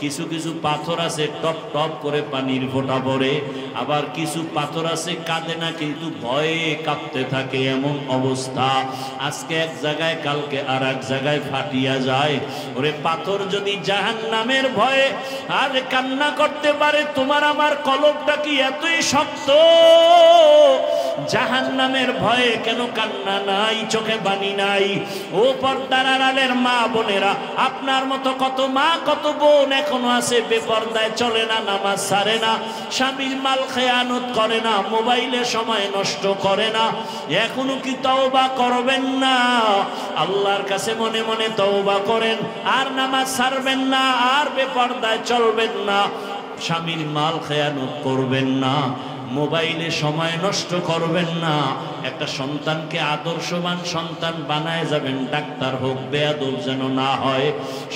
কিছু কিছু পাথর আছে টপ টপ করে পানির ফোঁটা পড়ে, আবার কিছু পাথর আছে কাঁদে না কিন্তু ভয়ে কাঁপতে থাকে, এমন অবস্থা। আজকে এক জায়গায়, কালকে আর এক জায়গায় ফাটিয়া যায়। ওরে পাথর যদি জাহান্নামের ভয়ে আর কান্না করতে পারে, তোমার আমার কলবটা কি এতই শক্ত? জাহান্নামের ভয়ে কেন কান্না নাই, চোখে পানি নাই? ও পর্দার আড়ালের মা বোনেরা, আপনার মতো কত মা কত বোন এখনো আছে বেপর্দায় চলে না, নামাজ ছাড়ে না, স্বামীর মাল খেয়ানত করে না, মোবাইলে সময় নষ্ট করে না। এখনো কি তওবা করবেন না? আল্লাহর কাছে মনে মনে তওবা করেন, আর নামাজ ছাড়বেন না, আর বেপর্দায় চলবেন না, স্বামীর মাল খেয়ানত করবেন না, মোবাইলে সময় নষ্ট করবেন না। একটা সন্তানকে আদর্শবান সন্তান বানায় যাবেন, ডাক্তার হোক, বেয়াদব যেন না হয়।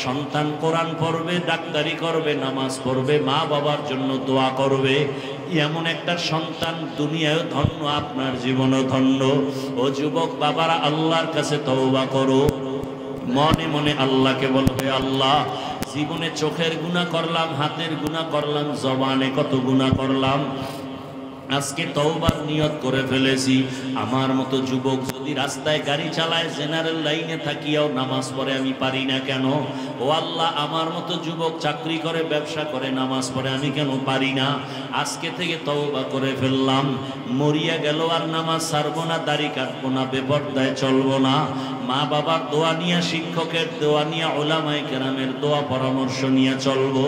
সন্তান কোরআন পড়বে, ডাক্তারি করবে, নামাজ পড়বে, মা বাবার জন্য দোয়া করবে, এমন একটা সন্তান দুনিয়ায় ধন্য, আপনার জীবনও ধন্য। ও যুবক বাবারা, আল্লাহর কাছে তওবা করো, মনে মনে আল্লাহকে বলবে, আল্লাহ জীবনে চোখের গুনাহ করলাম, হাতের গুনাহ করলাম, জবানে কত গুনাহ করলাম, আজকে তওবার নিয়ত করে ফেলেছি। আমার মতো যুবক যদি রাস্তায় গাড়ি চালায়, জেনারেল লাইনে থাকিয়াও নামাজ পড়ে, আমি পারি না কেন? ও আল্লাহ, আমার মতো যুবক চাকরি করে, ব্যবসা করে, নামাজ পড়ে, আমি কেন পারি না? আজকে থেকে তওবা করে ফেললাম, মরিয়া গেল আর নামাজ ছাড়বো না, দাড়ি কাটবো না, বেপর্দায় চলবো না। মা বাবার দোয়া নিয়ে, শিক্ষকের দোয়া নিয়ে, উলামায়ে কেরামের দোয়া পরামর্শ নিয়ে চলবো।